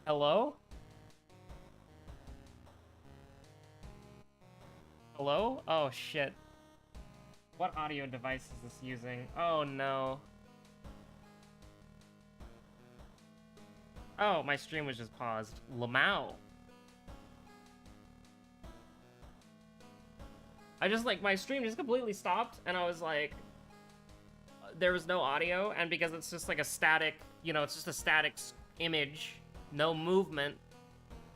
Hello? Hello? Oh, shit. What audio device is this using? Oh, no. Oh, my stream was just paused. Lamau. My stream just completely stopped, and I was like, there was no audio, and because it's just like a static, it's just a static image, no movement,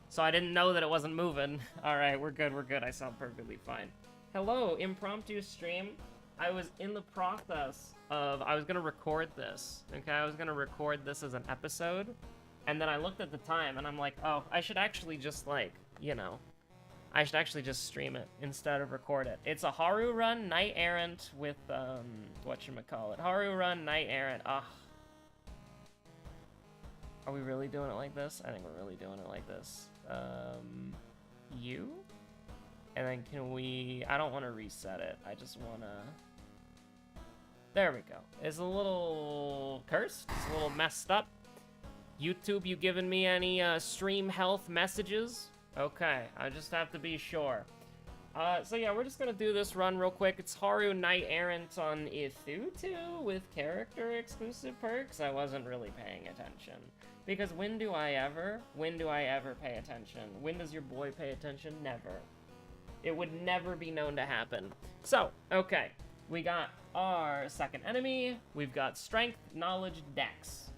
so I didn't know that it wasn't moving. Alright, we're good, I sound perfectly fine. Hello, impromptu stream. I was in the process of, I was gonna record this, okay? I was gonna record this as an episode, and then I looked at the time, and I'm like, oh, I should actually just, I should actually just stream it instead of record it. It's a Haru Run Knight Errant with, whatchamacallit. Haru Run Knight Errant. Ugh. Are we really doing it like this? I think we're really doing it like this. You? And then can we... I don't want to reset it. I just want to... There we go. It's a little cursed. It's a little messed up. YouTube, you giving me any stream health messages? Okay, I just have to be sure. So yeah, we're just gonna do this run real quick. It's Haru Knight Errant on Ithutu with character exclusive perks. I wasn't really paying attention. Because when do I ever pay attention? When does your boy pay attention? Never. It would never be known to happen. So, okay. We got our second enemy. We've got strength, knowledge, dex.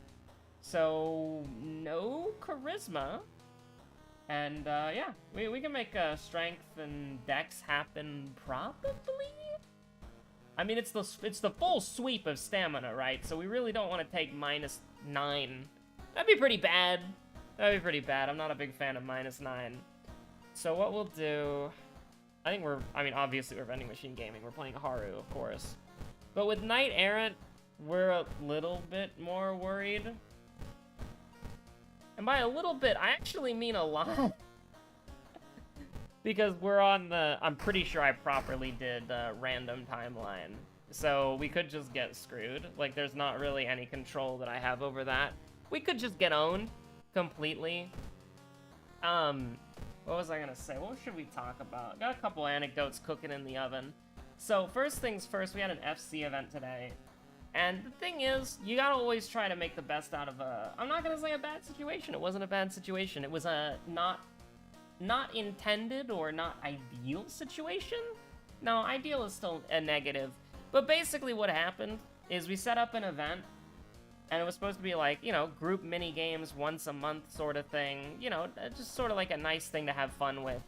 So, no charisma. And, yeah, we can make strength and dex happen, probably? I mean, it's the full sweep of stamina, right? So we really don't want to take -9. That'd be pretty bad. That'd be pretty bad. I'm not a big fan of -9. So what we'll do... obviously we're vending machine gaming. We're playing Haru, of course. But with Knight Errant, we're a little bit more worried. And by a little bit, I actually mean a lot. Because we're on the... I'm pretty sure I properly did random timeline. So we could just get screwed. Like, there's not really any control that I have over that. We could just get owned completely. What was I gonna say? What should we talk about? Got a couple anecdotes cooking in the oven. So, first things first, we had an FC event today. And the thing is, you gotta always try to make the best out of a... I'm not gonna say a bad situation. It wasn't a bad situation. It was a not intended or not ideal situation. No, ideal is still a negative. But basically what happened is we set up an event, and it was supposed to be like, group mini games once a month sort of thing. Just sort of like a nice thing to have fun with,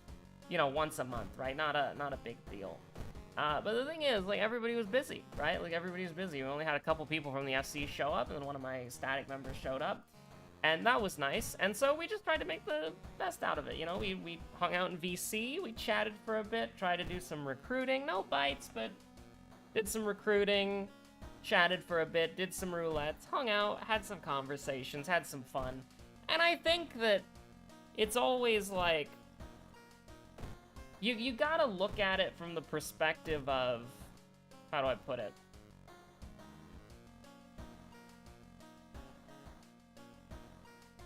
once a month, right? Not a big deal. But the thing is, everybody was busy, right? Everybody was busy. We only had a couple people from the FC show up, and then one of my static members showed up. And that was nice. And so we just tried to make the best out of it, We hung out in VC, we chatted for a bit, tried to do some recruiting. No bites, but did some recruiting, chatted for a bit, did some roulettes, hung out, had some conversations, had some fun. And I think that it's always like... You gotta look at it from the perspective of... How do I put it?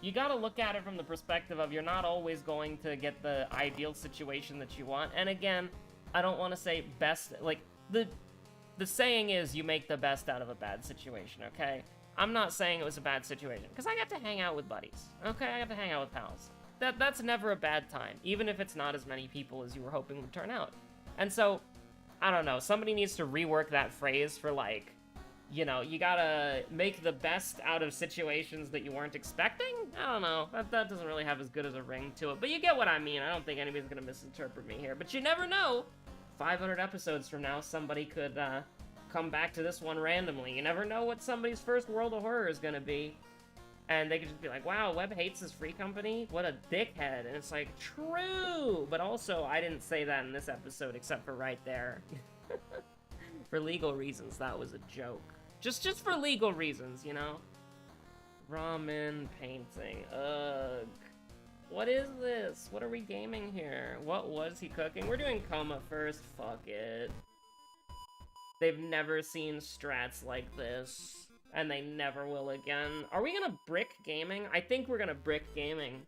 You gotta look at it from the perspective of you're not always going to get the ideal situation that you want. And again, I don't want to say best... The saying is you make the best out of a bad situation, okay? I'm not saying it was a bad situation, because I got to hang out with buddies, okay? I got to hang out with pals. That's never a bad time, even if it's not as many people as you were hoping would turn out. And so, I don't know, somebody needs to rework that phrase for, you gotta make the best out of situations that you weren't expecting? I don't know, that doesn't really have as good as a ring to it, but you get what I mean. I don't think anybody's gonna misinterpret me here, but you never know. 500 episodes from now, somebody could come back to this one randomly. You never know what somebody's first World of Horror is gonna be. And they could just be like, wow, Web hates his free company? What a dickhead. And it's like, true! But also, I didn't say that in this episode, except for right there. For legal reasons, that was a joke. Just for legal reasons, Ramen painting. Ugh. What is this? What are we gaming here? What was he cooking? We're doing Coma first. Fuck it. They've never seen strats like this. and they never will again. Are we gonna brick gaming? I think we're gonna brick gaming.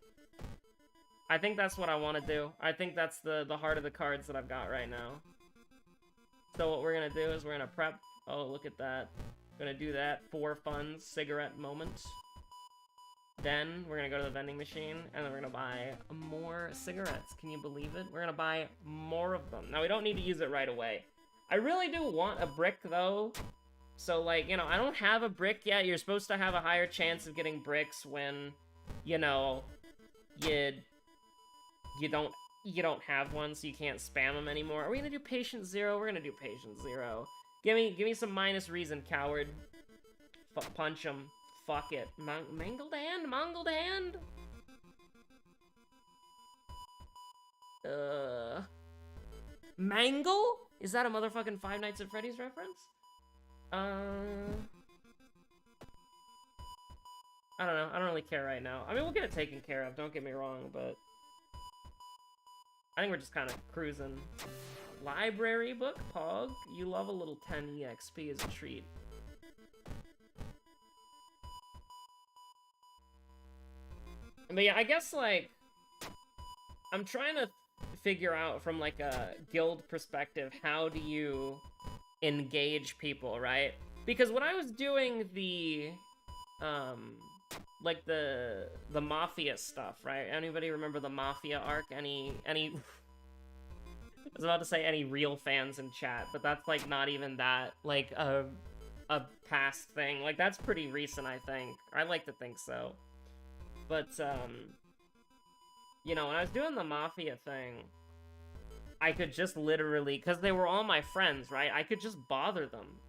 I think that's what I want to do. I think that's the heart of the cards that I've got right now. So what we're gonna do is we're gonna prep. Oh, look at that. Gonna do that for fun cigarette moment. Then we're gonna go to the vending machine and then we're gonna buy more cigarettes. Can you believe it? We're gonna buy more of them. Now we don't need to use it right away. I really do want a brick though. So like, you know, I don't have a brick yet. You're supposed to have a higher chance of getting bricks when, you know, you don't have one, so you can't spam them anymore. Are we gonna do patient 0? We're gonna do patient 0. Give me some minus reason, coward. Punch him. Fuck it. Mangled hand? Mangled hand? Mangle? Is that a motherfucking Five Nights at Freddy's reference? I don't know. I don't really care right now. I mean, we'll get it taken care of, don't get me wrong, but I think we're just kind of cruising. Library book, Pog. You love a little 10 EXP as a treat. But yeah, I guess, like, I'm trying to figure out from, like, a guild perspective, how do you engage people, right? Because when I was doing the, like, the Mafia stuff, right? Anybody remember the Mafia arc? Any... I was about to say any real fans in chat, but that's, like, not even that, like, a past thing. Like, that's pretty recent, I think. I like to think so. But, you know, when I was doing the Mafia thing, I could just literally, because they were all my friends, right? I could just bother them,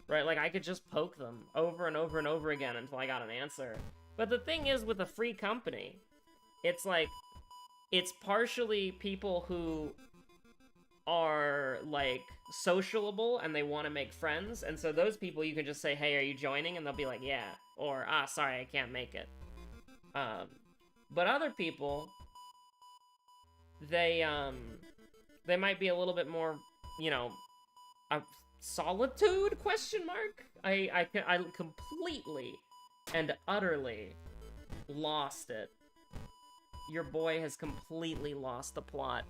right? Like, I could just poke them over and over and over again until I got an answer. But the thing is, with a free company, it's like, it's partially people who are, like, sociable and they want to make friends, and so those people you can just say, hey, are you joining? And they'll be like, yeah, or, ah, sorry, I can't make it. But other people, they might be a little bit more, you know, solitude, question mark? I completely and utterly lost it. Your boy has completely lost the plot.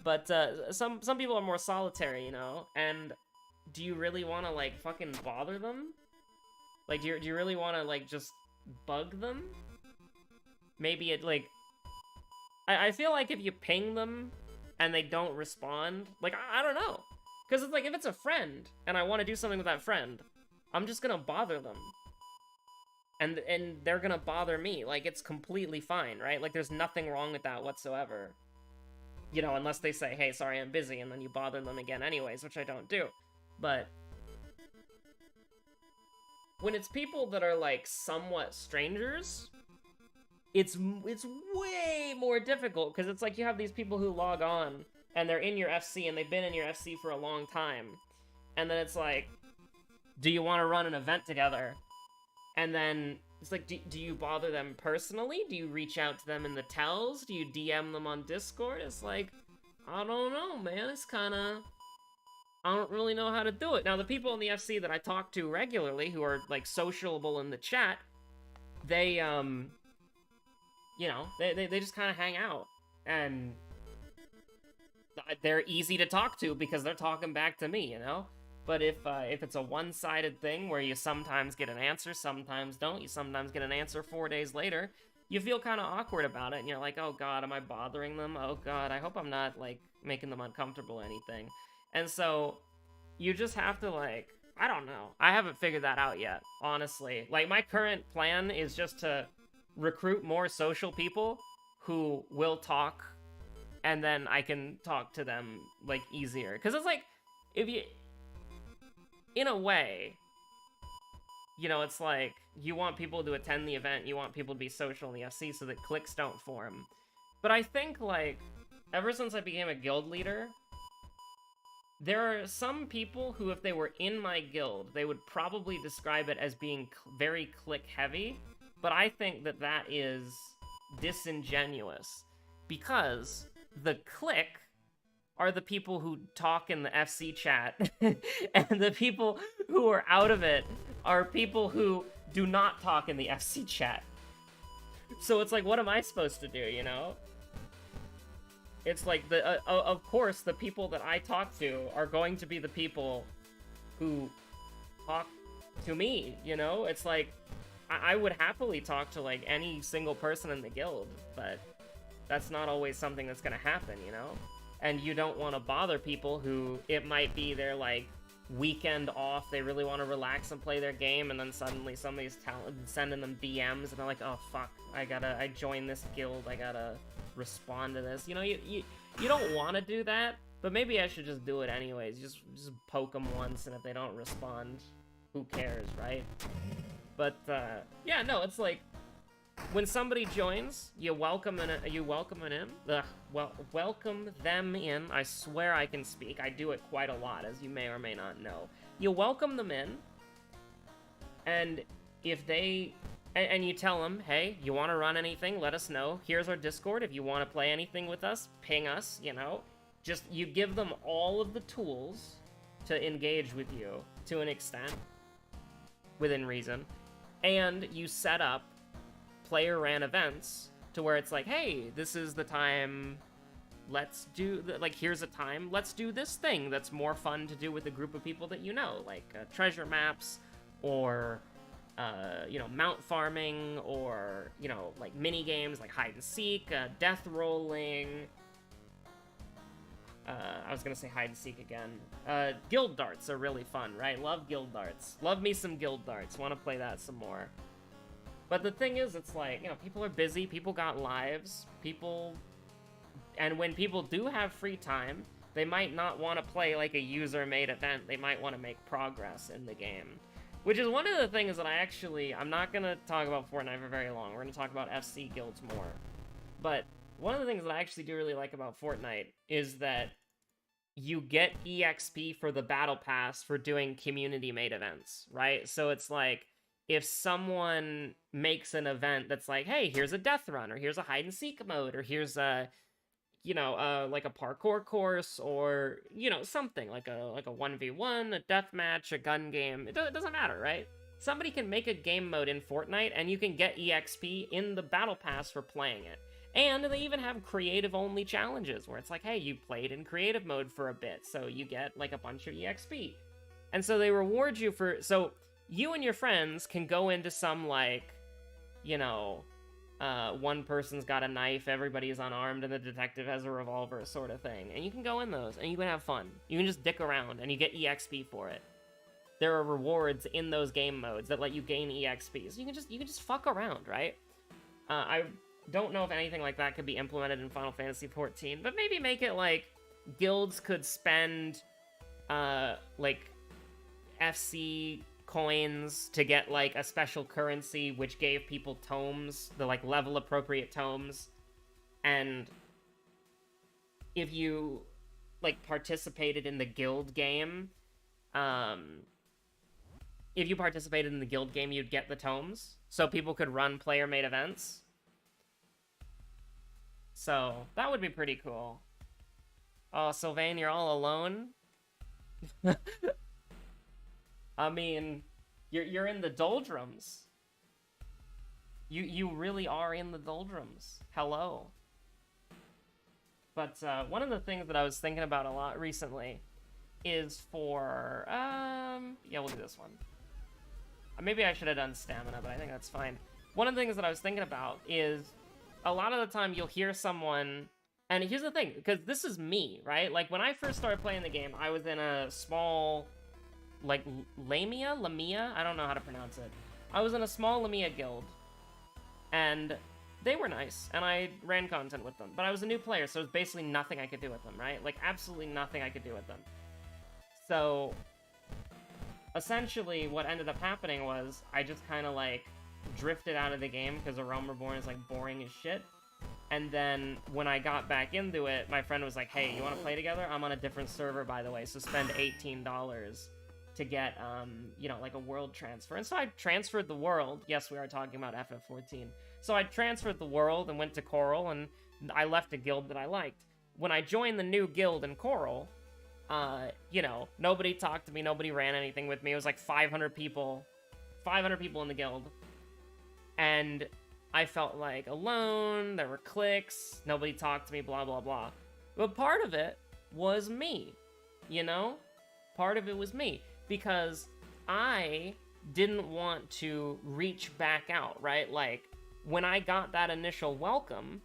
But, some people are more solitary, you know, and do you really want to, like, fucking bother them? Like, do you really want to, like, just bug them? Maybe it, like... I feel like if you ping them and they don't respond, like, I don't know. Because it's like, if it's a friend and I want to do something with that friend, I'm just gonna bother them. And they're gonna bother me. Like, it's completely fine, right? Like, there's nothing wrong with that whatsoever. You know, unless they say, hey, sorry, I'm busy, and then you bother them again anyways, which I don't do. But when it's people that are, like, somewhat strangers, it's way more difficult, because it's like you have these people who log on, and they're in your FC, and they've been in your FC for a long time. And then it's like, do you want to run an event together? And then it's like, do you bother them personally? Do you reach out to them in the tells? Do you DM them on Discord? It's like, I don't know, man. It's kind of... I don't really know how to do it. Now, the people in the FC that I talk to regularly, who are, like, sociable in the chat, they, you know, they just kind of hang out. And they're easy to talk to because they're talking back to me, you know? But if it's a one-sided thing where you sometimes get an answer, sometimes don't, you sometimes get an answer 4 days later, you feel kind of awkward about it, and you're like, oh god, am I bothering them? Oh god, I hope I'm not, like, making them uncomfortable or anything. And so, you just have to, like, I don't know. I haven't figured that out yet, honestly. Like, my current plan is just to recruit more social people who will talk, and then I can talk to them, like, easier. Because it's like, if you... in a way, you know, it's like, you want people to attend the event, you want people to be social in the FC so that cliques don't form. But I think, like, ever since I became a guild leader, there are some people who, if they were in my guild, they would probably describe it as being very clique-heavy, but I think that that is disingenuous, because the clique are the people who talk in the FC chat, and the people who are out of it are people who do not talk in the FC chat. So it's like, what am I supposed to do, you know? It's like, of course, the people that I talk to are going to be the people who talk to me, you know? It's like, I would happily talk to, like, any single person in the guild, but that's not always something that's gonna happen, you know? And you don't want to bother people who, it might be their, like, weekend off, they really want to relax and play their game, and then suddenly somebody's sending them DMs, and they're like, oh, fuck, I joined this guild, I gotta respond to this. You know, you don't want to do that, but maybe I should just do it anyways. Just poke them once, and if they don't respond, who cares, right? But, yeah, no, it's like, when somebody joins, you welcome them in. I swear I can speak. I do it quite a lot, as you may or may not know. You welcome them in, and if they... And you tell them, hey, you want to run anything, let us know. Here's our Discord. If you want to play anything with us, ping us, you know? Just, you give them all of the tools to engage with you, to an extent, within reason. And you set up player-ran events to where it's like, hey, this is the time, let's do, like, here's a time, let's do this thing that's more fun to do with a group of people that you know, like treasure maps, or, you know, mount farming, or, you know, like mini games like hide and seek, death rolling. I was gonna say hide and seek again. Guild darts are really fun, right? Love guild darts. Love me some guild darts. Want to play that some more. But the thing is, it's like, you know, people are busy, people got lives, and when people do have free time, they might not want to play like a user-made event, they might want to make progress in the game. Which is one of the things that I'm not gonna talk about Fortnite for very long, we're gonna talk about FC guilds more. But one of the things that I actually do really like about Fortnite is that you get EXP for the Battle Pass for doing community-made events, right? So it's like, if someone makes an event that's like, hey, here's a death run, or here's a hide and seek mode, or here's a, you know, like a parkour course, or, you know, something like a 1v1, a death match, a gun game. It doesn't matter, right? Somebody can make a game mode in Fortnite, and you can get EXP in the Battle Pass for playing it. And they even have creative-only challenges, where it's like, hey, you played in creative mode for a bit, so you get, like, a bunch of EXP. And so they reward you for... So you and your friends can go into some, like, you know... one person's got a knife, everybody is unarmed, and the detective has a revolver, sort of thing. And you can go in those, and you can have fun. You can just dick around, and you get EXP for it. There are rewards in those game modes that let you gain EXP. So you can just fuck around, right? I don't know if anything like that could be implemented in Final Fantasy XIV, but maybe make it like guilds could spend, like, FC coins to get, like, a special currency which gave people tomes, the, like, level appropriate tomes, and if you, like, participated in the guild game, you'd get the tomes, so people could run player-made events. So that would be pretty cool. Oh, Sylvain, you're all alone? I mean, you're in the doldrums. You really are in the doldrums. Hello. But one of the things that I was thinking about a lot recently is for yeah, we'll do this one. Maybe I should have done stamina, but I think that's fine. One of the things that I was thinking about is a lot of the time you'll hear someone, and here's the thing, because this is me, right? Like, when I first started playing the game, I was in a small, like, Lamia? I don't know how to pronounce it. I was in a small Lamia guild, and they were nice, and I ran content with them, but I was a new player, so there's basically nothing I could do with them, right? Like, absolutely nothing I could do with them. So, essentially, what ended up happening was, I just kind of, like, drifted out of the game, because A Realm Reborn is, like, boring as shit. And then, when I got back into it, my friend was like, hey, you want to play together? I'm on a different server, by the way, so spend $18 to get, you know, like, a world transfer. And so I transferred the world. Yes, we are talking about FF14. So I transferred the world and went to Coral, and I left a guild that I liked. when I joined the new guild in Coral, you know, nobody talked to me, nobody ran anything with me. It was like 500 people in the guild. And I felt like alone, there were cliques, nobody talked to me, blah, blah, blah. But part of it was me, you know? Part of it was me, because I didn't want to reach back out, right? Like, when I got that initial welcome,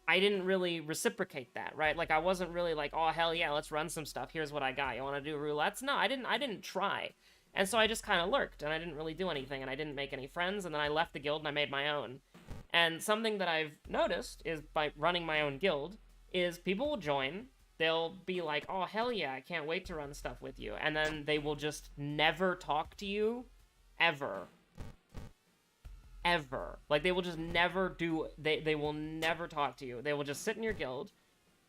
I didn't really reciprocate that, right? Like, I wasn't really like, oh, hell yeah, let's run some stuff. Here's what I got. You want to do roulettes? No, I didn't try. And so I just kind of lurked, and I didn't really do anything, and I didn't make any friends, and then I left the guild, and I made my own. And something that I've noticed is, by running my own guild, is people will join, they'll be like, oh, hell yeah, I can't wait to run stuff with you. And then they will just never talk to you, ever. Ever. Like, they will just never do, they will never talk to you. They will just sit in your guild,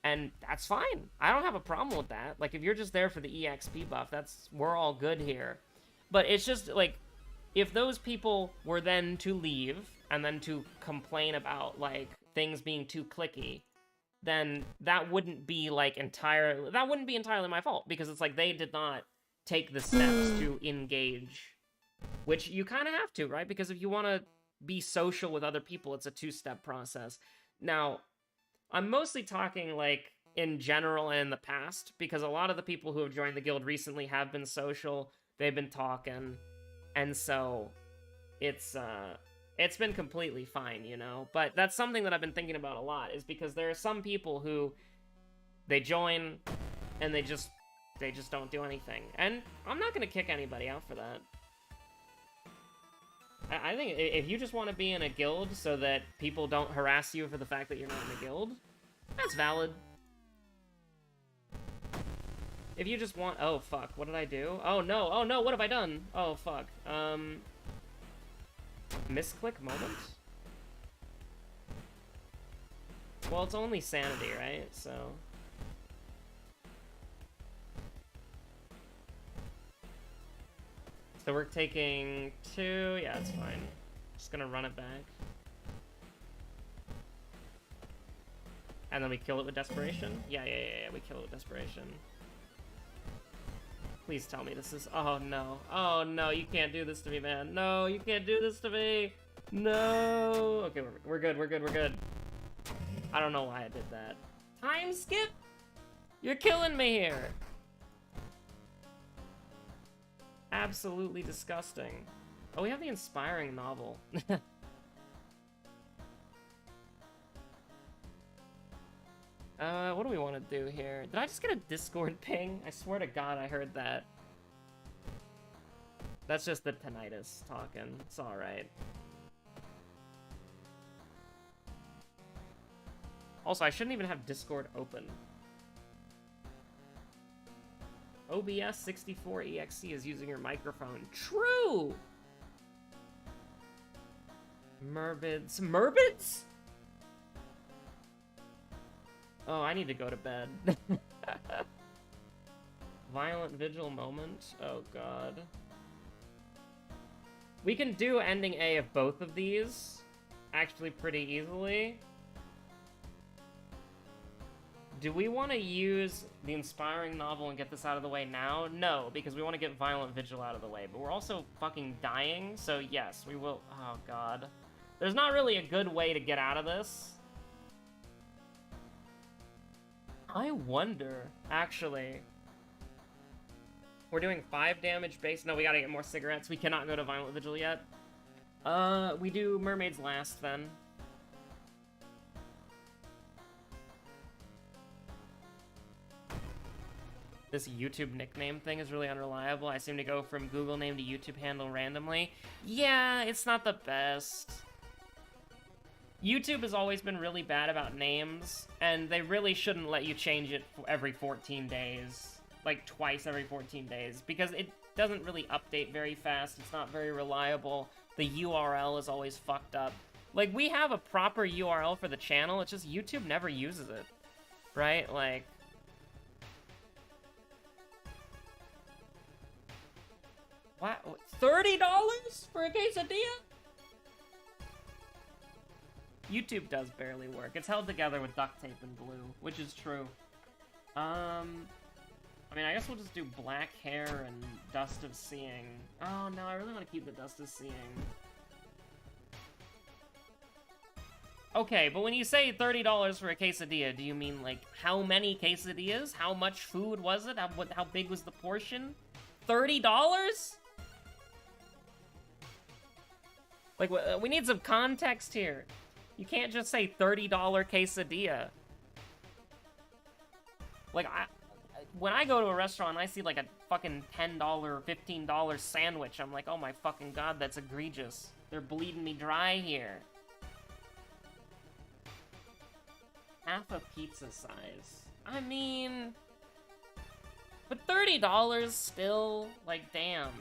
and that's fine. I don't have a problem with that. Like, if you're just there for the EXP buff, we're all good here. But it's just, like, if those people were then to leave, and then to complain about, like, things being too cliquey, then that wouldn't be, like, entirely my fault, because it's like, they did not take the steps to engage, which you kind of have to, right? Because if you want to be social with other people, it's a two-step process. Now, I'm mostly talking, like, in general and in the past, because a lot of the people who have joined the guild recently have been social, they've been talking, and so it's been completely fine, you know? But that's something that I've been thinking about a lot, is because there are some people who, they join, and they just don't do anything. And I'm not gonna kick anybody out for that. I think if you just want to be in a guild so that people don't harass you for the fact that you're not in a guild, that's valid. If you just want... Oh, fuck. What did I do? Oh, no, what have I done? Oh, fuck. Misclick moment? Well, it's only sanity, right? So... So we're taking 2. Yeah, it's fine. Just gonna run it back. And then we kill it with desperation? Yeah, we kill it with desperation. Please tell me this is... Oh, no. Oh, no, you can't do this to me, man. No, you can't do this to me. No. Okay, we're good. I don't know why I did that. Time skip? You're killing me here. Absolutely disgusting. Oh, we have the inspiring novel. What do we want to do here? Did I just get a Discord ping? I swear to God I heard that. That's just the tinnitus talking. It's alright. Also, I shouldn't even have Discord open. OBS 64 EXE is using your microphone. True! Merbids. Merbids? Oh, I need to go to bed. Violent vigil moment. Oh, God. We can do ending A of both of these, actually pretty easily. Do we want to use the inspiring novel and get this out of the way now? No, because we want to get Violent Vigil out of the way. But we're also fucking dying, so yes, we will... Oh, God. There's not really a good way to get out of this. I wonder, actually... We're doing 5 damage base. No, we gotta get more cigarettes. We cannot go to Violent Vigil yet. We do Mermaids last, then. This YouTube nickname thing is really unreliable. I seem to go from Google name to YouTube handle randomly. Yeah, it's not the best. YouTube has always been really bad about names, and they really shouldn't let you change it every 14 days. Like, twice every 14 days, because it doesn't really update very fast. It's not very reliable. The URL is always fucked up. Like, we have a proper URL for the channel, it's just YouTube never uses it. Right? Like... What? $30 for a quesadilla? YouTube does barely work. It's held together with duct tape and glue, which is true. I mean, I guess we'll just do black hair and dust of seeing. Oh, no, I really want to keep the dust of seeing. Okay, but when you say $30 for a quesadilla, do you mean, like, how many quesadillas? How much food was it? How big was the portion? $30? Like, we need some context here. You can't just say $30 quesadilla. Like, when I go to a restaurant and I see, like, a fucking $10, $15 sandwich, I'm like, oh my fucking god, that's egregious. They're bleeding me dry here. Half a pizza size. I mean... But $30 still, like, damn.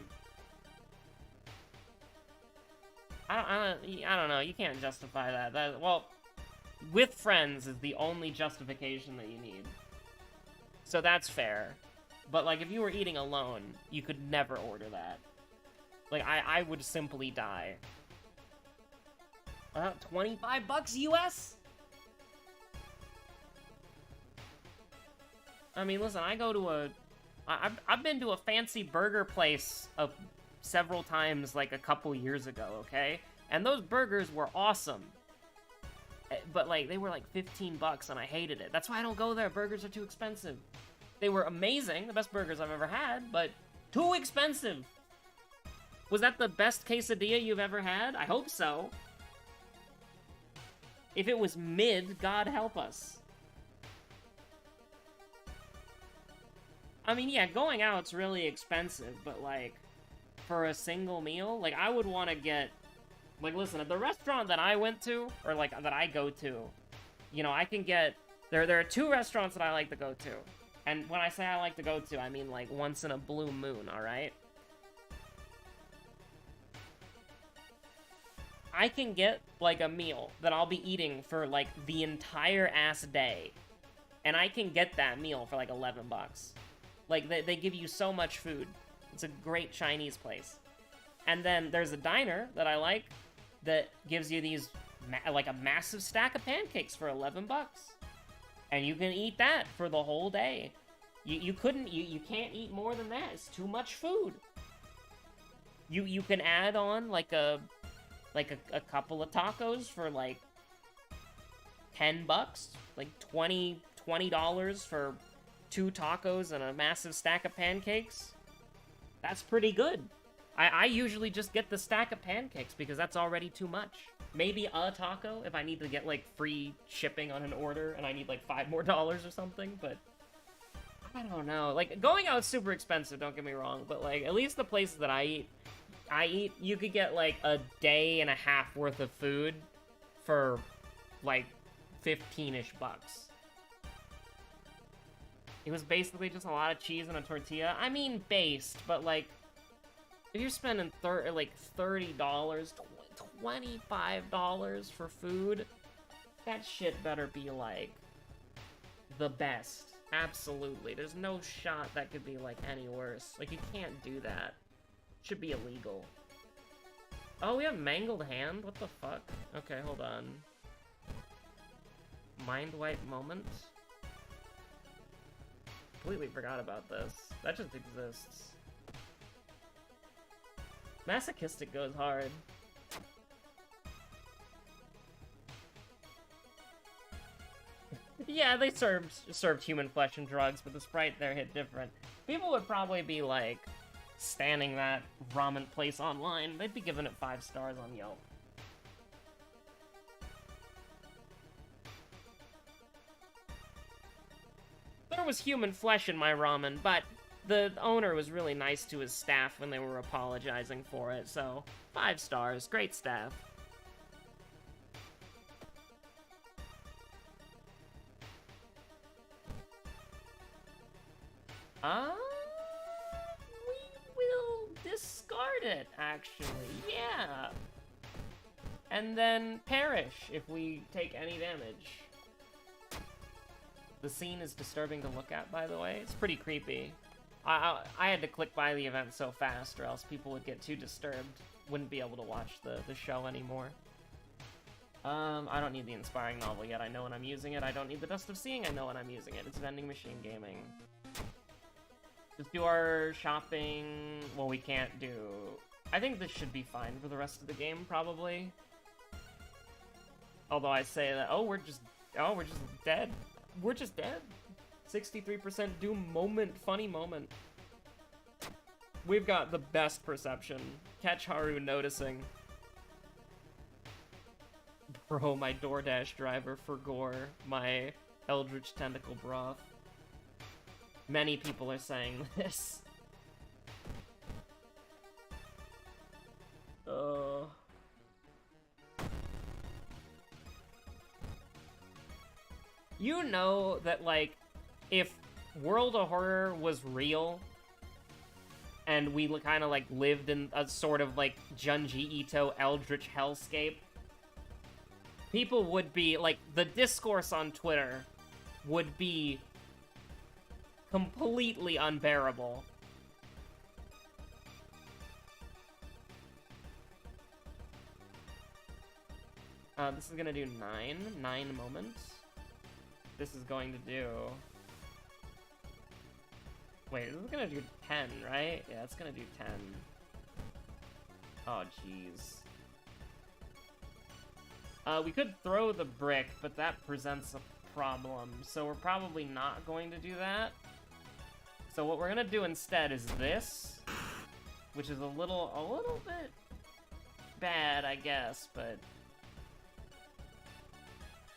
I don't know, you can't justify that. Well, with friends is the only justification that you need. So that's fair. But, like, if you were eating alone, you could never order that. Like, I would simply die. 25 bucks US? I mean, listen, I go to I've been to a fancy burger place several times, like, a couple years ago, okay? And those burgers were awesome. But, like, they were, like, 15 bucks, and I hated it. That's why I don't go there. Burgers are too expensive. They were amazing, the best burgers I've ever had, but too expensive. Was that the best quesadilla you've ever had? I hope so. If it was mid, God help us. I mean, yeah, going out's really expensive, but, like, for a single meal, like, I would want to get, like, listen, at the restaurant that I went to, or, like, that I go to, you know, I can get, there are 2 restaurants that I like to go to, and when I say I like to go to, I mean, like, once in a blue moon, alright? I can get, like, a meal that I'll be eating for, like, the entire ass day, and I can get that meal for, like, 11 bucks. Like, they give you so much food. It's a great Chinese place. And then there's a diner that I like that gives you these, like, a massive stack of pancakes for 11 bucks. And you can eat that for the whole day. You can't eat more than that. It's too much food. You can add on, like, a couple of tacos for, like, 10 bucks. Like, $20 for 2 tacos and a massive stack of pancakes. That's pretty good. I usually just get the stack of pancakes because that's already too much. Maybe a taco if I need to get, like, free shipping on an order and I need, like, $5 more or something, but I don't know. Like, going out's super expensive, don't get me wrong, but, like, at least the places that I eat, you could get, like, a day and a half worth of food for, like, 15-ish bucks. It was basically just a lot of cheese and a tortilla. I mean, based, but, like, if you're spending $30, $25 for food, that shit better be, like, the best. Absolutely. There's no shot that could be, like, any worse. Like, you can't do that. It should be illegal. Oh, we have mangled hand? What the fuck? Okay, hold on. Mind wipe moment? Completely forgot about this. That just exists. Masochistic goes hard. Yeah, they served human flesh and drugs, but the Sprite there hit different. People would probably be, like, standing that ramen place online. They'd be giving it 5 stars on Yelp. There was human flesh in my ramen, but the owner was really nice to his staff when they were apologizing for it, so 5 stars. Great staff. We will discard it, actually. Yeah. And then perish if we take any damage. The scene is disturbing to look at, by the way. It's pretty creepy. I had to click by the event so fast, or else people would get too disturbed. Wouldn't be able to watch the show anymore. I don't need the inspiring novel yet. I know when I'm using it. I don't need the dust of seeing. I know when I'm using it. It's vending machine gaming. Just do our shopping. Well, we can't do... I think this should be fine for the rest of the game, probably. Although I say that, we're just dead. We're just dead. 63% doom moment, funny moment. We've got the best perception. Catch Haru noticing. Bro, my DoorDash driver for gore. My Eldritch Tentacle broth. Many people are saying this. You know that, like, if World of Horror was real, and we kind of, like, lived in a sort of, like, Junji Ito Eldritch hellscape, people would be, like, the discourse on Twitter would be completely unbearable. This is gonna do 9 moments. This is going to do... Wait, this is gonna do 10, right? Yeah, it's gonna do 10. Oh, jeez. We could throw the brick, but that presents a problem, so we're probably not going to do that. So what we're gonna do instead is this, which is a little bit bad, I guess, but...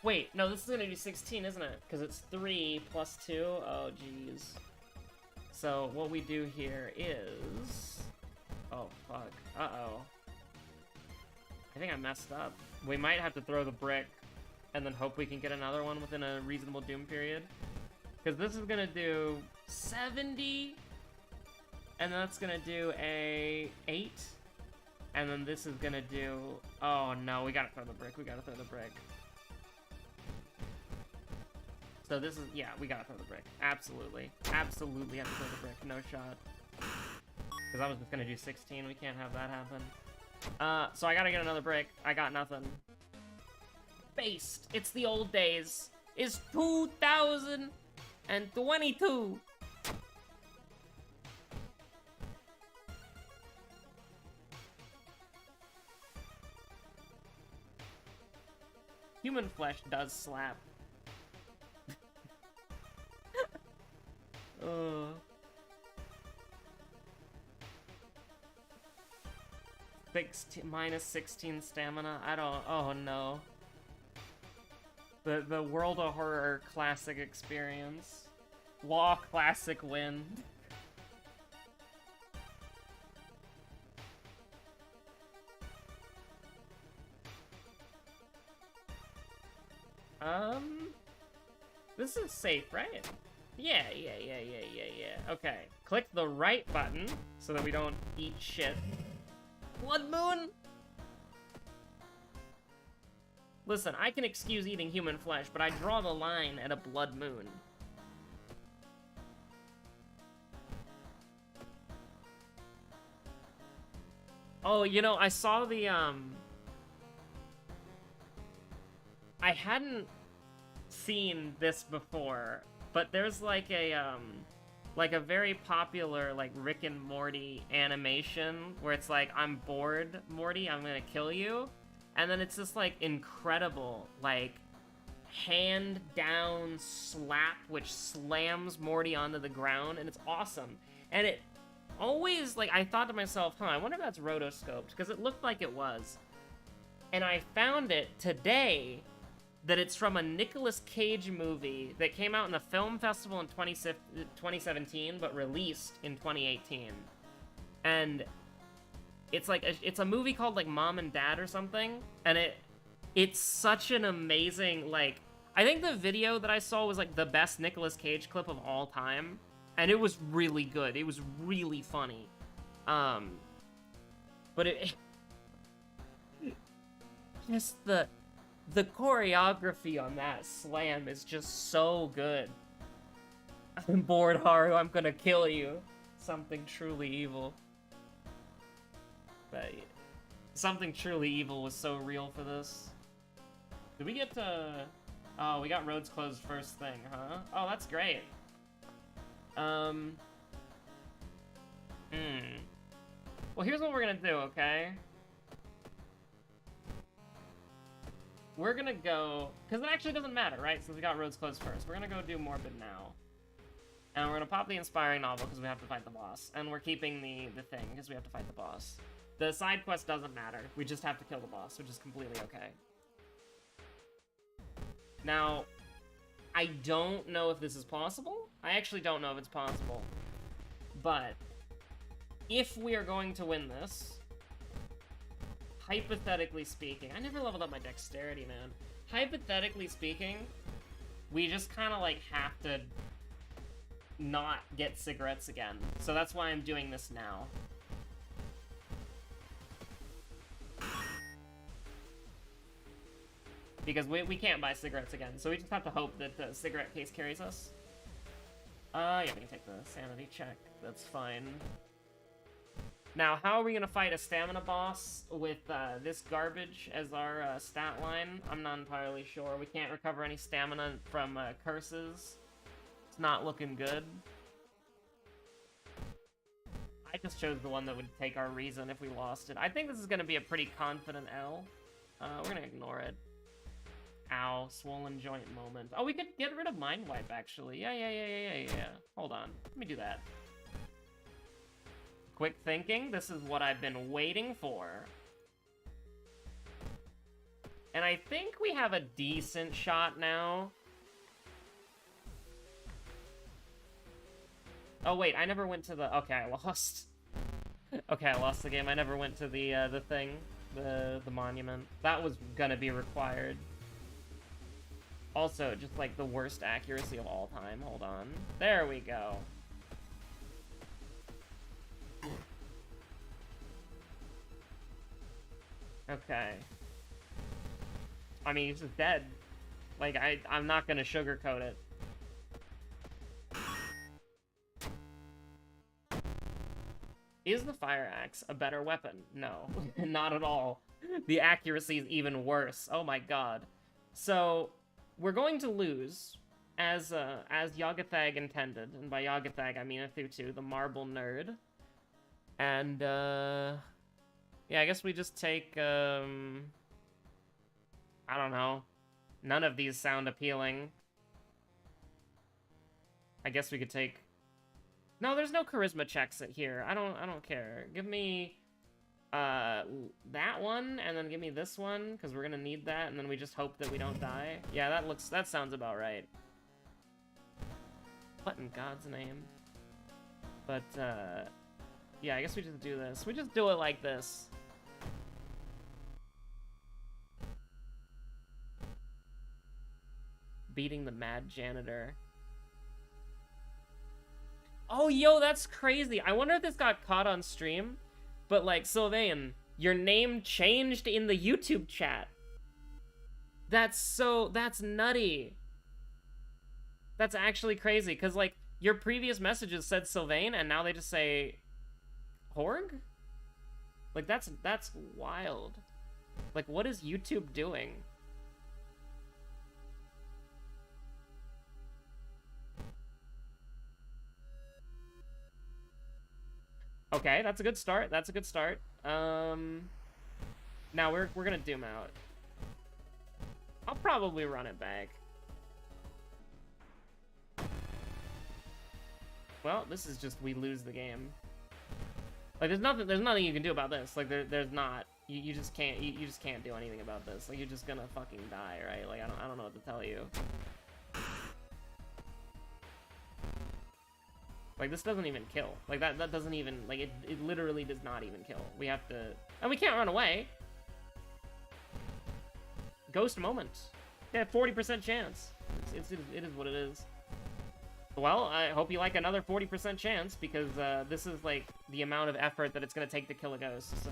Wait, no, this is gonna do 16, isn't it? Because it's 3 plus 2. Oh, jeez. So what we do here is... Oh, fuck. Uh-oh. I think I messed up. We might have to throw the brick and then hope we can get another one within a reasonable doom period. Because this is gonna do 70, and that's gonna do a 8, and then this is gonna do... Oh, no, we gotta throw the brick. We gotta throw the brick. So this is, yeah, we gotta throw the brick. Absolutely. Absolutely have to throw the brick. No shot. Because I was just gonna do 16. We can't have that happen. So I gotta get another brick. I got nothing. Based. It's the old days. It's 2022. Human flesh does slap. 16 stamina. I don't. Oh no. The World of Horror classic experience. Law classic win. This is safe, right? Yeah. Okay, click the right button so that we don't eat shit. Blood moon? Listen, I can excuse eating human flesh, but I draw the line at a blood moon. Oh, you know, I saw the, I hadn't seen this before, but there's like a very popular, like, Rick and Morty animation where it's like, I'm bored, Morty, I'm gonna kill you. And then it's this, like, incredible, like, hand-down slap which slams Morty onto the ground, and it's awesome. And it always, like, I thought to myself, I wonder if that's rotoscoped, because it looked like it was. And I found it today that it's from a Nicolas Cage movie that came out in the film festival in 2017, but released in 2018. And it's like, it's a movie called, like, Mom and Dad or something, and it's such an amazing, like, I think the video that I saw was, like, the best Nicolas Cage clip of all time, and it was really good. It was really funny. But it just the choreography on that slam is just so good. I'm bored, Haru. I'm gonna kill you. Something truly evil. But something truly evil was so real for this. Did we get to... Oh, we got roads closed first thing, huh? Oh, that's great. Well, here's what we're gonna do, okay? We're gonna go... Because it actually doesn't matter, right? Since we got roads closed first. We're gonna go do Morbid now. And we're gonna pop the Inspiring Novel because we have to fight the boss. And we're keeping the thing because we have to fight the boss. The side quest doesn't matter. We just have to kill the boss, which is completely okay. Now, I don't know if this is possible. I actually don't know if it's possible. But, if we are going to win this, hypothetically speaking... I never leveled up my dexterity, man. Hypothetically speaking, we just kind of, like, have to not get cigarettes again. So that's why I'm doing this now. Because we can't buy cigarettes again, so we just have to hope that the cigarette case carries us. Yeah, we can take the sanity check. That's fine. Now, how are we gonna fight a stamina boss with this garbage as our stat line? I'm not entirely sure. We can't recover any stamina from curses. It's not looking good. I just chose the one that would take our reason if we lost it. I think this is gonna be a pretty confident L. We're gonna ignore it. Ow, swollen joint moment. Oh, we could get rid of Mind Wipe, actually. Yeah. Hold on. Let me do that. Quick thinking. This is what I've been waiting for. And I think we have a decent shot now. Oh, wait. I never went to the... Okay, I lost. Okay, I lost the game. I never went to the thing. The monument. That was gonna be required. Also, just like the worst accuracy of all time. Hold on. There we go. Okay. I mean, he's just dead. Like, I'm not gonna sugarcoat it. Is the fire axe a better weapon? No, not at all. The accuracy is even worse. Oh my god. So... we're going to lose, as Yagathag intended, and by Yagathag I mean Athutu, the marble nerd. And, yeah, I guess we just take, I don't know. None of these sound appealing. I guess we could take... No, there's no charisma checks here. I don't care. Give me... that one, and then give me this one, because we're gonna need that, and then we just hope that we don't die. Yeah, that sounds about right. What in God's name? But, yeah, I guess we just do this. We just do it like this. Beating the mad janitor. Oh, yo, that's crazy. I wonder if this got caught on stream. But, like, Sylvain, your name changed in the YouTube chat. That's nutty. That's actually crazy, because, like, your previous messages said Sylvain, and now they just say Horg? Like, that's wild. Like, what is YouTube doing? Okay, that's a good start. That's a good start. Now we're gonna doom out. I'll probably run it back. Well, this is just we lose the game. Like there's nothing you can do about this. Like there's not. You just can't you just can't do anything about this. Like you're just gonna fucking die, right? Like I don't know what to tell you. Like, this doesn't even kill. Like, that doesn't even... Like, it literally does not even kill. We have to... And we can't run away. Ghost moment. Yeah, 40% chance. It is what it is. Well, I hope you like another 40% chance, because this is, like, the amount of effort that it's gonna take to kill a ghost, so...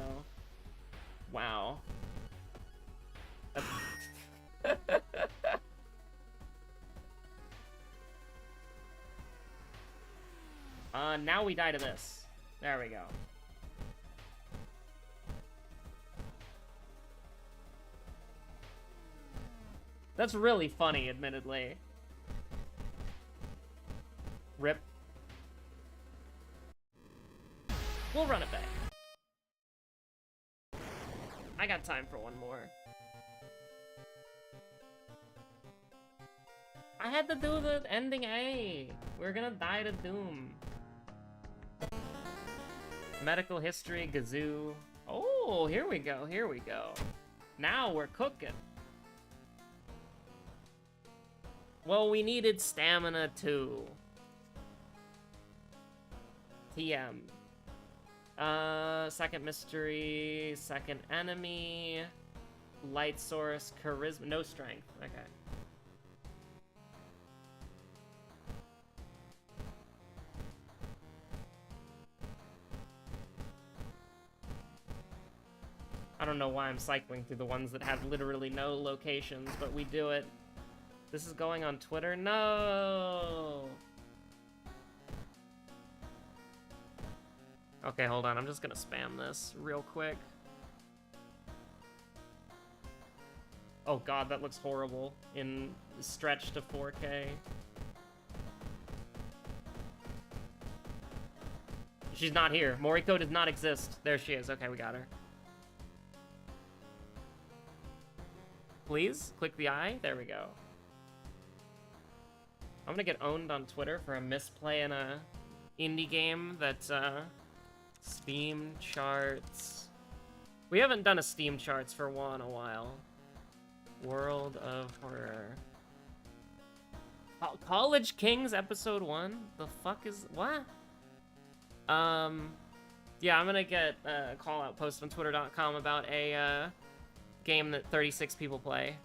Wow. Now we die to this. There we go. That's really funny, admittedly. Rip. We'll run it back. I got time for one more. I had to do the ending A. We're gonna die to Doom. Medical history, Gazoo. Oh, here we go, here we go. Now we're cooking. Well, we needed stamina too. TM. Second mystery, second enemy, light source, charisma, no strength. Okay. I don't know why I'm cycling through the ones that have literally no locations, but we do it. This is going on Twitter? No! Okay, hold on. I'm just gonna spam this real quick. Oh god, that looks horrible in stretch to 4K. She's not here. Moriko does not exist. There she is. Okay, we got her. Please, click the eye. There we go. I'm gonna get owned on Twitter for a misplay in a indie game that, Steam charts. We haven't done a Steam charts for one in a while. World of Horror. College Kings episode 1? The fuck is what? Yeah, I'm gonna get a call out post on twitter.com about a game that 36 people play.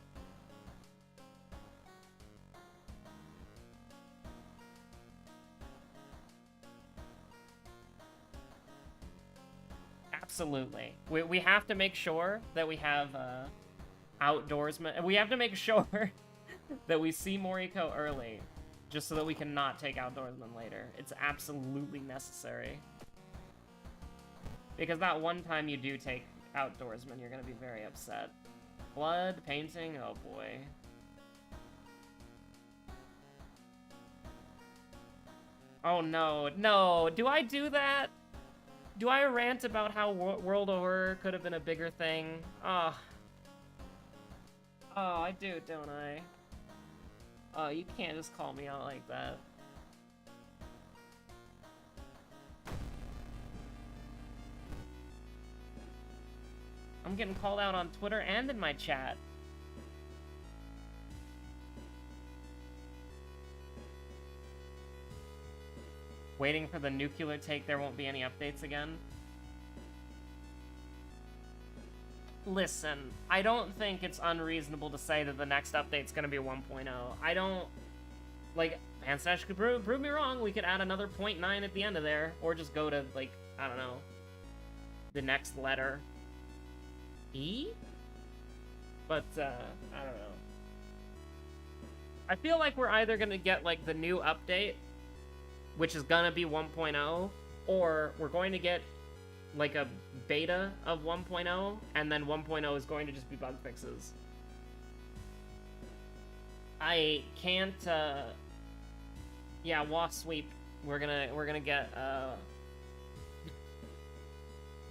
Absolutely. We have to make sure that we have outdoorsmen. We have to make sure that we see Moriko early, just so that we can not take outdoorsmen later. It's absolutely necessary. Because that one time you do take outdoorsmen, you're gonna be very upset. Blood, painting, oh boy. Oh no, no, do I do that? Do I rant about how World of Horror could have been a bigger thing? Oh. Oh, I do, don't I? Oh, you can't just call me out like that. I'm getting called out on Twitter and in my chat. Waiting for the nuclear take, there won't be any updates again. Listen, I don't think it's unreasonable to say that the next update's gonna be 1.0. I don't... Like, Panstash could prove me wrong. We could add another 0.9 at the end of there. Or just go to, like, I don't know, the next letter. E? But, I don't know. I feel like we're either gonna get, like, the new update, which is gonna be 1.0, or we're going to get, like, a beta of 1.0, and then 1.0 is going to just be bug fixes. I can't, yeah, Wasp Sweep. We're gonna get,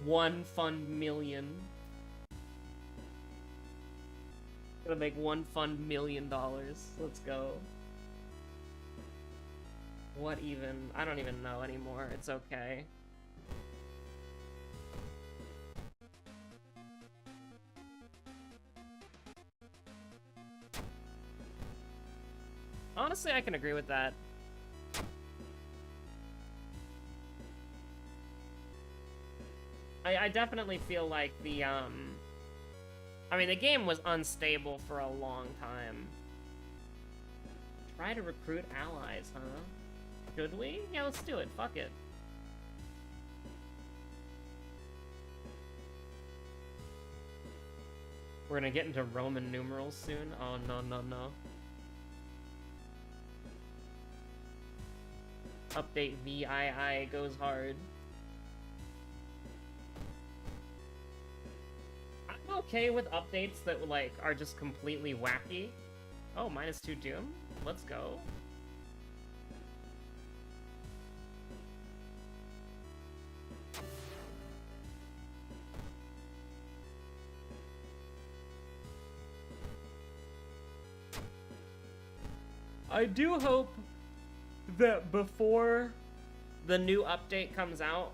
1 fund million. Gonna make 1 fund $1 million. Let's go. What even? I don't even know anymore. It's okay. Honestly, I can agree with that. I definitely feel like the, I mean, the game was unstable for a long time. Try to recruit allies, huh? Should we? Yeah, let's do it. Fuck it. We're gonna get into Roman numerals soon? Oh, no, no, no. Update VII goes hard. I'm okay with updates that, like, are just completely wacky. Oh, -2 Doom? Let's go. I do hope that before the new update comes out,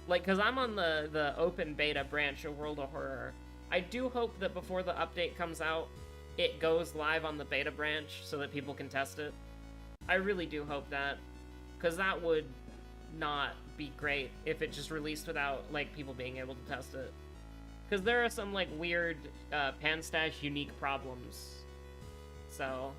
like, because I'm on the open beta branch of World of Horror, I do hope that before the update comes out, it goes live on the beta branch so that people can test it. I really do hope that, because that would not be great if it just released without, like, people being able to test it. Because there are some, like, weird Panstash unique problems. So...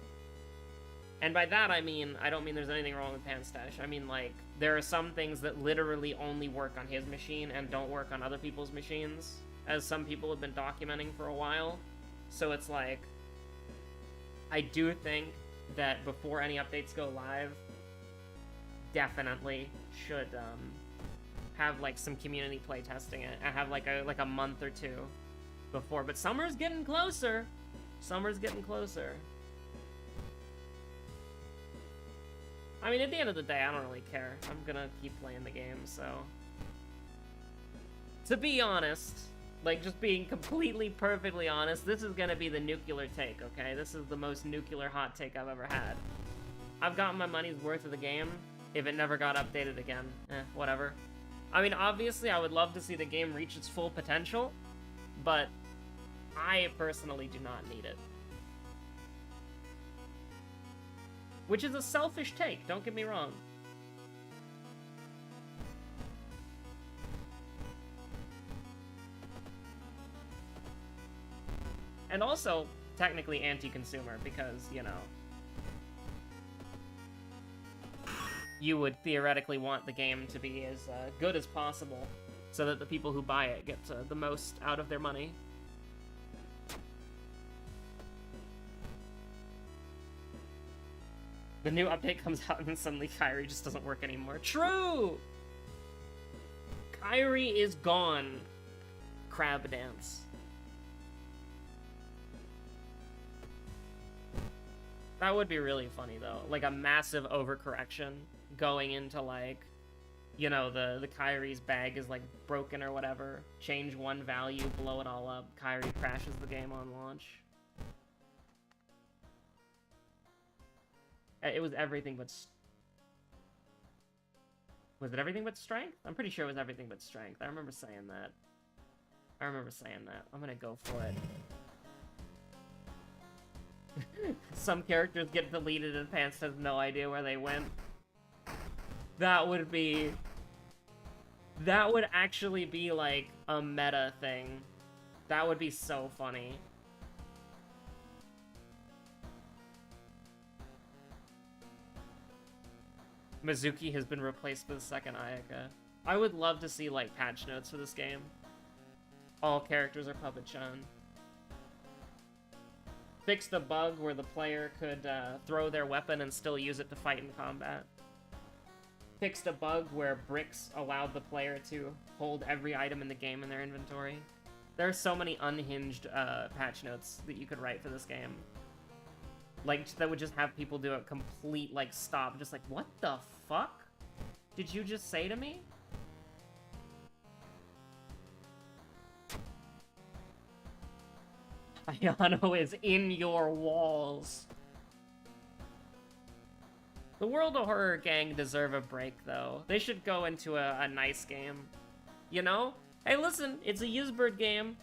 And by that, I don't mean there's anything wrong with Panstash. I mean, like, there are some things that literally only work on his machine and don't work on other people's machines, as some people have been documenting for a while. So it's like, I do think that before any updates go live, definitely should have, like, some community play testing it. And have, like, a month or two before. But summer's getting closer. Summer's getting closer. I mean, at the end of the day, I don't really care. I'm gonna keep playing the game, so... To be honest, like, just being completely, perfectly honest, this is gonna be the nuclear take, okay? This is the most nuclear hot take I've ever had. I've gotten my money's worth of the game. If it never got updated again, whatever. I mean, obviously, I would love to see the game reach its full potential, but I personally do not need it. Which is a selfish take, don't get me wrong. And also, technically anti-consumer, because, you know... You would theoretically want the game to be as good as possible, so that the people who buy it get the most out of their money. The new update comes out and then suddenly Kyrie just doesn't work anymore. True! Kyrie is gone. Crab dance. That would be really funny, though. Like, a massive overcorrection going into, like, you know, the Kyrie's bag is, like, broken or whatever. Change one value, blow it all up. Kyrie crashes the game on launch. It was everything but... Was it everything but strength? I'm pretty sure it was everything but strength. I remember saying that. I'm gonna go for it. Some characters get deleted and Pants has no idea where they went. That would be... That would actually be, like, a meta thing. That would be so funny. Mizuki has been replaced with a second Ayaka. I would love to see, like, patch notes for this game. All characters are puppet shown. Fixed a bug where the player could throw their weapon and still use it to fight in combat. Fixed a bug where bricks allowed the player to hold every item in the game in their inventory. There are so many unhinged patch notes that you could write for this game. Like, that would just have people do a complete, like, stop. Just like, what the fuck did you just say to me? Ayano is in your walls. The World of Horror gang deserve a break, though. They should go into a nice game. You know? Hey, listen, it's a Ysberg game.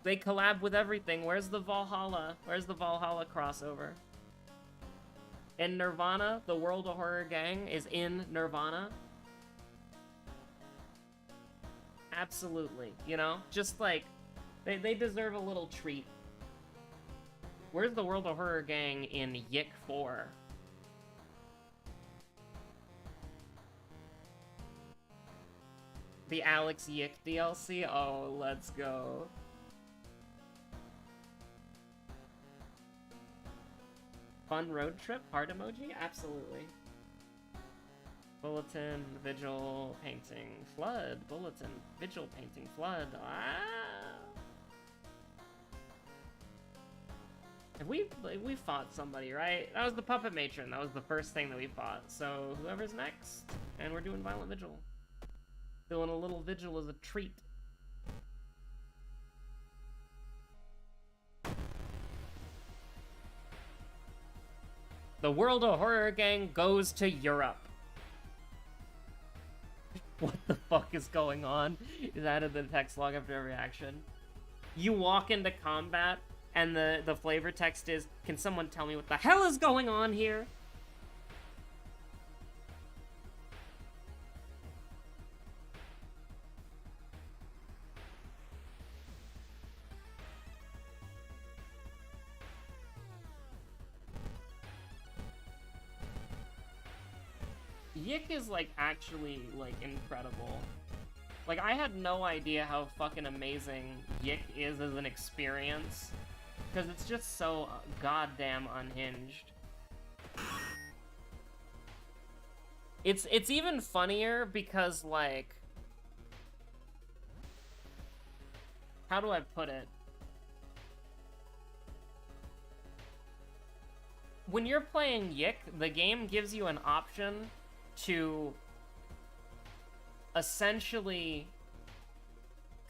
They collab with everything. Where's the Valhalla? Where's the Valhalla crossover? In Nirvana, the World of Horror gang is in Nirvana. Absolutely, you know? Just like, they deserve a little treat. Where's the World of Horror gang in Yik 4? The Alex Yik DLC? Oh, let's go. Fun road trip? Heart emoji? Absolutely. Bulletin, vigil, painting, flood. Bulletin, vigil, painting, flood. Ah! we fought somebody, right? That was the puppet matron. That was the first thing that we fought. So whoever's next, and we're doing violent vigil. Doing a little vigil as a treat. The World of Horror Gang goes to Europe. What the fuck is going on? Is added the text log after every action. You walk into combat, and the flavor text is, can someone tell me what the hell is going on here? Yick is, like, actually, like, incredible. Like, I had no idea how fucking amazing Yick is as an experience. Because it's just so goddamn unhinged. It's even funnier because, like... How do I put it? When you're playing Yick, the game gives you an option to essentially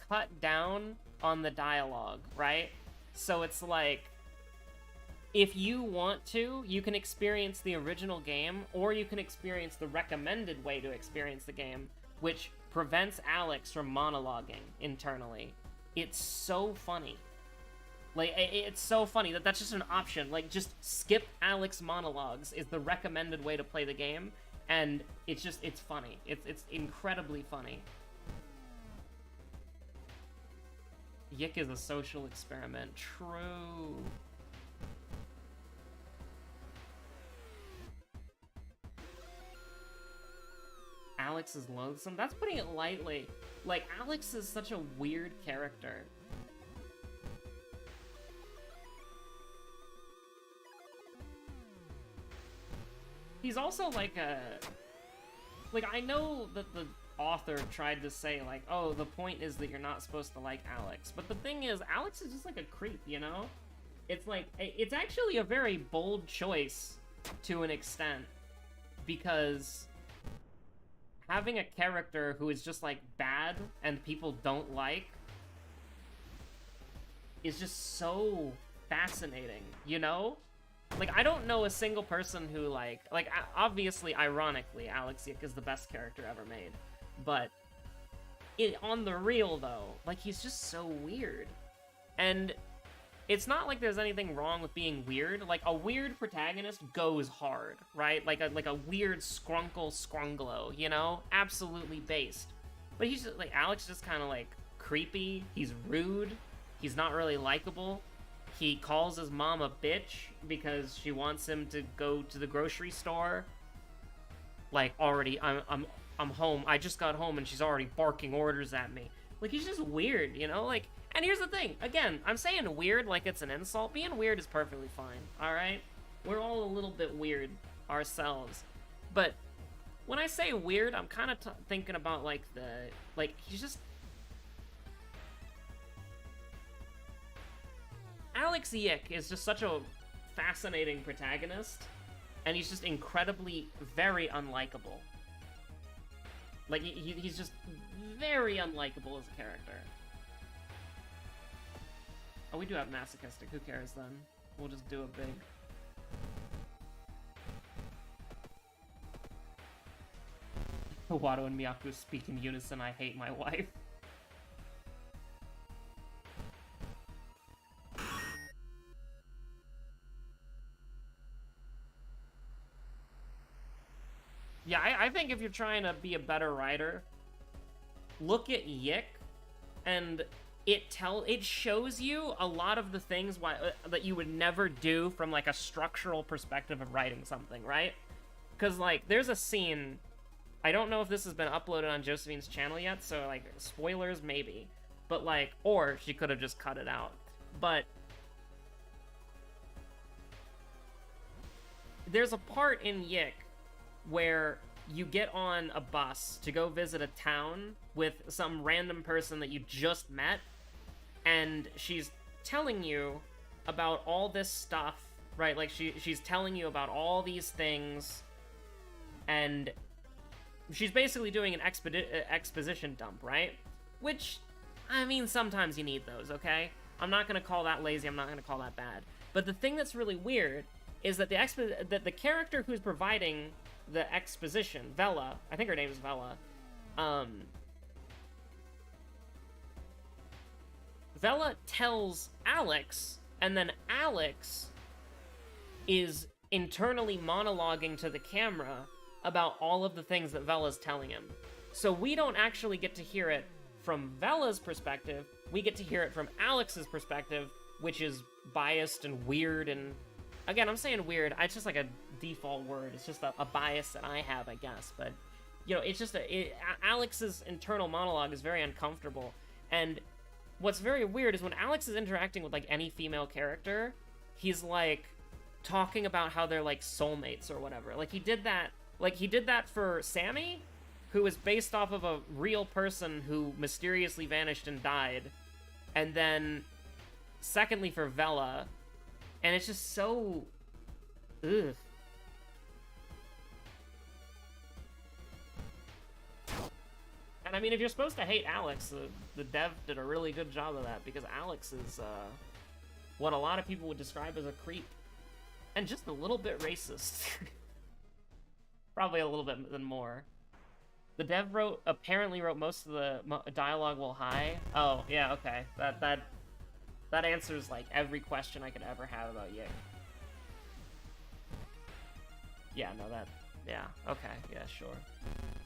cut down on the dialogue, right? So it's like, if you want to, you can experience the original game, or you can experience the recommended way to experience the game, which prevents Alex from monologuing internally. It's so funny. Like, it's so funny that that's just an option. Like, just skip Alex monologues is the recommended way to play the game. And it's just, it's funny. It's incredibly funny. Yick is a social experiment. True. Alex is loathsome? That's putting it lightly. Like, Alex is such a weird character. He's also like a... Like, I know that the author tried to say, like, oh, the point is that you're not supposed to like Alex. But the thing is, Alex is just like a creep, you know? It's like, it's actually a very bold choice to an extent. Because having a character who is just, like, bad and people don't like is just so fascinating, you know? Like, I don't know a single person who, like, obviously, ironically, Alex Yick is the best character ever made. But, on the real, though, like, he's just so weird. And it's not like there's anything wrong with being weird. Like, a weird protagonist goes hard, right? Like a weird scrunglo, you know? Absolutely based. But he's just, like, Alex is just kind of, like, creepy. He's rude. He's not really likable. He calls his mom a bitch because she wants him to go to the grocery store. Like, already, I'm home. I just got home and she's already barking orders at me. Like, he's just weird, you know? Like, and here's the thing. Again, I'm saying weird like it's an insult. Being weird is perfectly fine, alright? We're all a little bit weird ourselves. But when I say weird, I'm kind of thinking about, like, he's just... Alex Yick is just such a fascinating protagonist, and he's just incredibly, very unlikable. Like, he's just very unlikable as a character. Oh, we do have masochistic. Who cares, then? We'll just do a big... Wado and Miyaku speak in unison, I hate my wife. Yeah, I think if you're trying to be a better writer, look at Yick, and it shows you a lot of the things that you would never do from, like, a structural perspective of writing something, right? Because, like, there's a scene, I don't know if this has been uploaded on Josephine's channel yet, so, like, spoilers, maybe. But, like, or she could have just cut it out. But there's a part in Yick where you get on a bus to go visit a town with some random person that you just met, and she's telling you about all this stuff, right? Like, she's telling you about all these things, and she's basically doing an exposition dump, right? Which, I mean, sometimes you need those, okay? I'm not gonna call that lazy, I'm not gonna call that bad. But the thing that's really weird is that the character who's providing the exposition, Vela, I think her name is Vela, Vela tells Alex, and then Alex is internally monologuing to the camera about all of the things that Vela's telling him. So we don't actually get to hear it from Vela's perspective, we get to hear it from Alex's perspective, which is biased and weird, and again, I'm saying weird, it's just like a default word, it's just a bias that I have, I guess, but, you know, it's just Alex's internal monologue is very uncomfortable, and what's very weird is when Alex is interacting with, like, any female character, he's, like, talking about how they're, like, soulmates or whatever. Like, he did that for Sammy, who was based off of a real person who mysteriously vanished and died. And then, secondly, for Vela. And it's just so... ugh. And I mean, if you're supposed to hate Alex, the dev did a really good job of that, because Alex is what a lot of people would describe as a creep. And just a little bit racist. Probably a little bit than more. The dev apparently wrote most of the dialogue while high. Oh, yeah, okay. That answers, like, every question I could ever have about Yick. Yeah, no, yeah, okay, yeah, sure.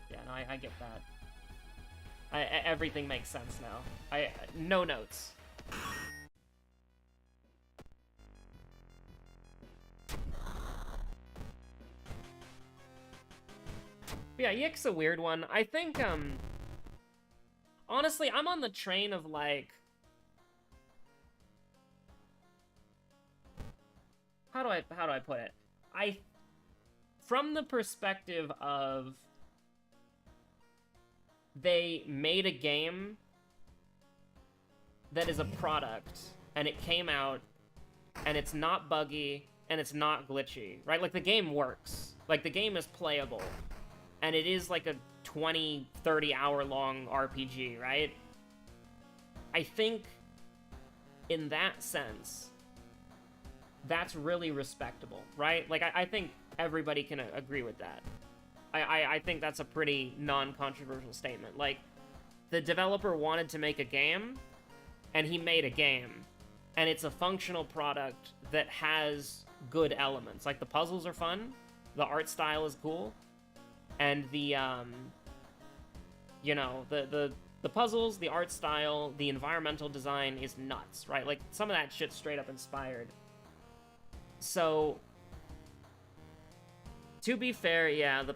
Yeah, no, I get that. Everything makes sense now. No notes. Yeah, Yick's a weird one. I think, honestly, I'm on the train of, like... How do I put it? From the perspective of... They made a game that is a product, and it came out, and it's not buggy, and it's not glitchy, right? Like, the game works. Like, the game is playable. And it is like a 20, 30 hour long RPG, right? I think, in that sense, that's really respectable, right? Like, I think everybody can agree with that. I think that's a pretty non-controversial statement. Like, the developer wanted to make a game, and he made a game. And it's a functional product that has good elements. Like, the puzzles are fun, the art style is cool, and the, you know, the puzzles, the art style, the environmental design is nuts, right? Like, some of that shit's straight up inspired. So, to be fair, yeah, the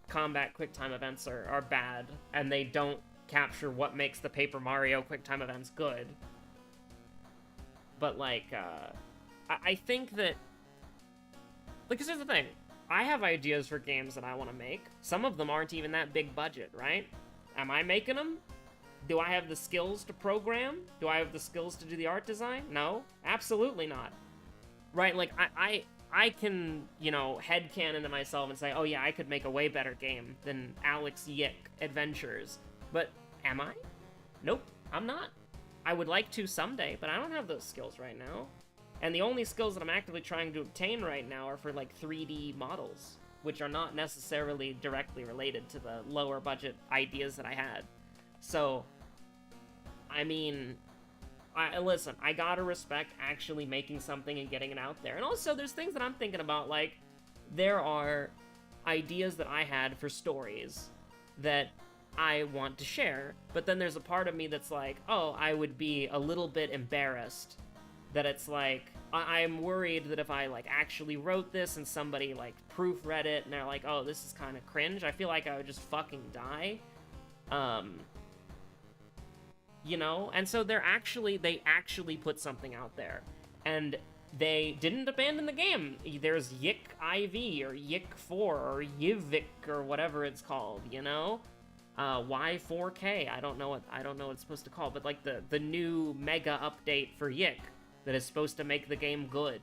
combat QuickTime events are bad, and they don't capture what makes the Paper Mario QuickTime events good. But, like, I think that... Like, 'cause here's the thing. I have ideas for games that I want to make. Some of them aren't even that big budget, right? Am I making them? Do I have the skills to program? Do I have the skills to do the art design? No, absolutely not. Right, like, I can, you know, headcanon to myself and say, oh yeah, I could make a way better game than Alex Yick Adventures. But am I? Nope, I'm not. I would like to someday, but I don't have those skills right now. And the only skills that I'm actively trying to obtain right now are for, like, 3D models, which are not necessarily directly related to the lower budget ideas that I had. So, I mean, listen, I gotta respect actually making something and getting it out there. And also, there's things that I'm thinking about, like, there are ideas that I had for stories that I want to share, but then there's a part of me that's like, oh, I would be a little bit embarrassed that it's like, I'm worried that if I, like, actually wrote this and somebody, like, proofread it and they're like, oh, this is kind of cringe, I feel like I would just fucking die. You know? And so they actually put something out there. And they didn't abandon the game. There's Yick IV, or Yick 4, or Yivik, or whatever it's called, you know? Y4K, I don't know what it's supposed to call, but, like, the new mega update for Yick, that is supposed to make the game good.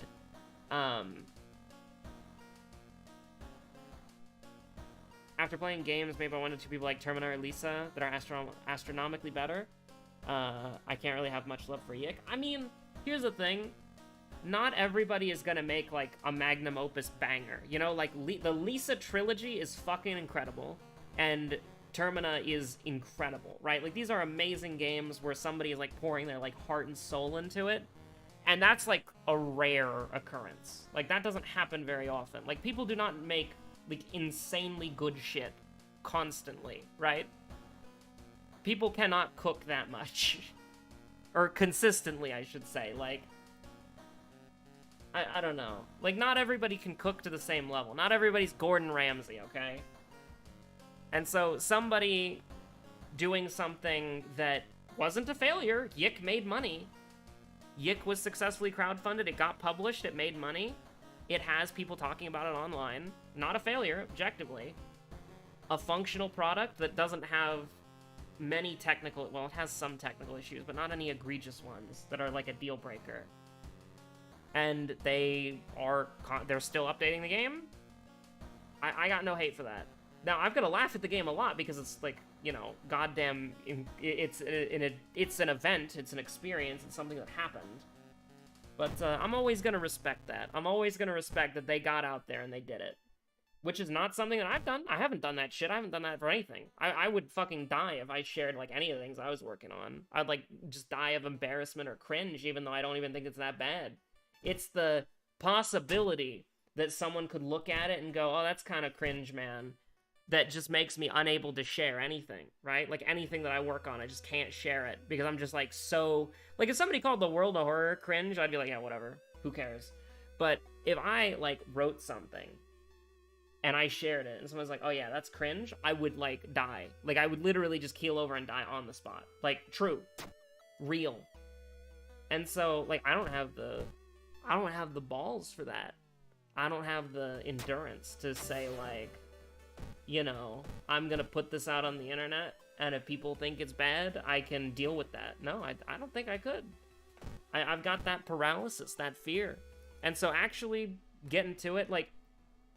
After playing games made by 1 to 2 people like Termina or Lisa that are astronomically better, I can't really have much love for Yick. I mean, here's the thing. Not everybody is gonna make, like, a magnum opus banger. You know, like, the Lisa trilogy is fucking incredible, and Termina is incredible, right? Like, these are amazing games where somebody is, like, pouring their, like, heart and soul into it, and that's, like, a rare occurrence. Like, that doesn't happen very often. Like, people do not make, like, insanely good shit constantly, right? People cannot cook that much. Or consistently, I should say. Like, I don't know. Like, not everybody can cook to the same level. Not everybody's Gordon Ramsay, okay? And so, somebody doing something that wasn't a failure, Yick made money. Yick was successfully crowdfunded, it got published, it made money. It has people talking about it online. Not a failure, objectively. A functional product that doesn't have many technical... Well, it has some technical issues, but not any egregious ones that are like a deal breaker. And they're still updating the game? I got no hate for that. Now, I'm gonna laugh at the game a lot because it's like, you know, goddamn... It's an event, it's an experience, it's something that happened. But I'm always going to respect that. I'm always going to respect that they got out there and they did it. Which is not something that I've done. I haven't done that shit. I haven't done that for anything. I would fucking die if I shared, like, any of the things I was working on. I'd, like, just die of embarrassment or cringe, even though I don't even think it's that bad. It's the possibility that someone could look at it and go, oh, that's kind of cringe, man. That just makes me unable to share anything, right? Like, anything that I work on, I just can't share it. Because I'm just, like, so... Like, if somebody called the world of horror cringe, I'd be like, yeah, whatever. Who cares? But if I, like, wrote something, and I shared it, and someone's like, oh, yeah, that's cringe, I would, like, die. Like, I would literally just keel over and die on the spot. Like, true. Real. And so, like, I don't have the balls for that. I don't have the endurance to say, like... You know, I'm gonna put this out on the internet, and if people think it's bad, I can deal with that. No, I don't think I could. I've got that paralysis, that fear. And so actually getting to it, like,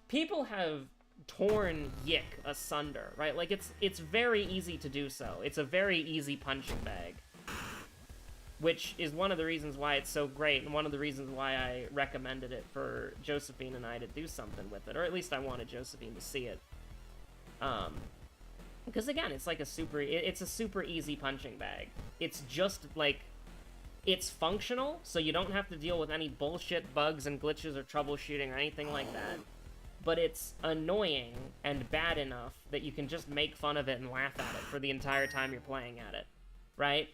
people have torn Yick asunder, right? Like, it's very easy to do so. It's a very easy punching bag. Which is one of the reasons why it's so great, and one of the reasons why I recommended it for Josephine and I to do something with it. Or at least I wanted Josephine to see it. Because again, it's like it's a super easy punching bag. It's just, like, it's functional, so you don't have to deal with any bullshit bugs and glitches or troubleshooting or anything like that. But it's annoying and bad enough that you can just make fun of it and laugh at it for the entire time you're playing at it, right?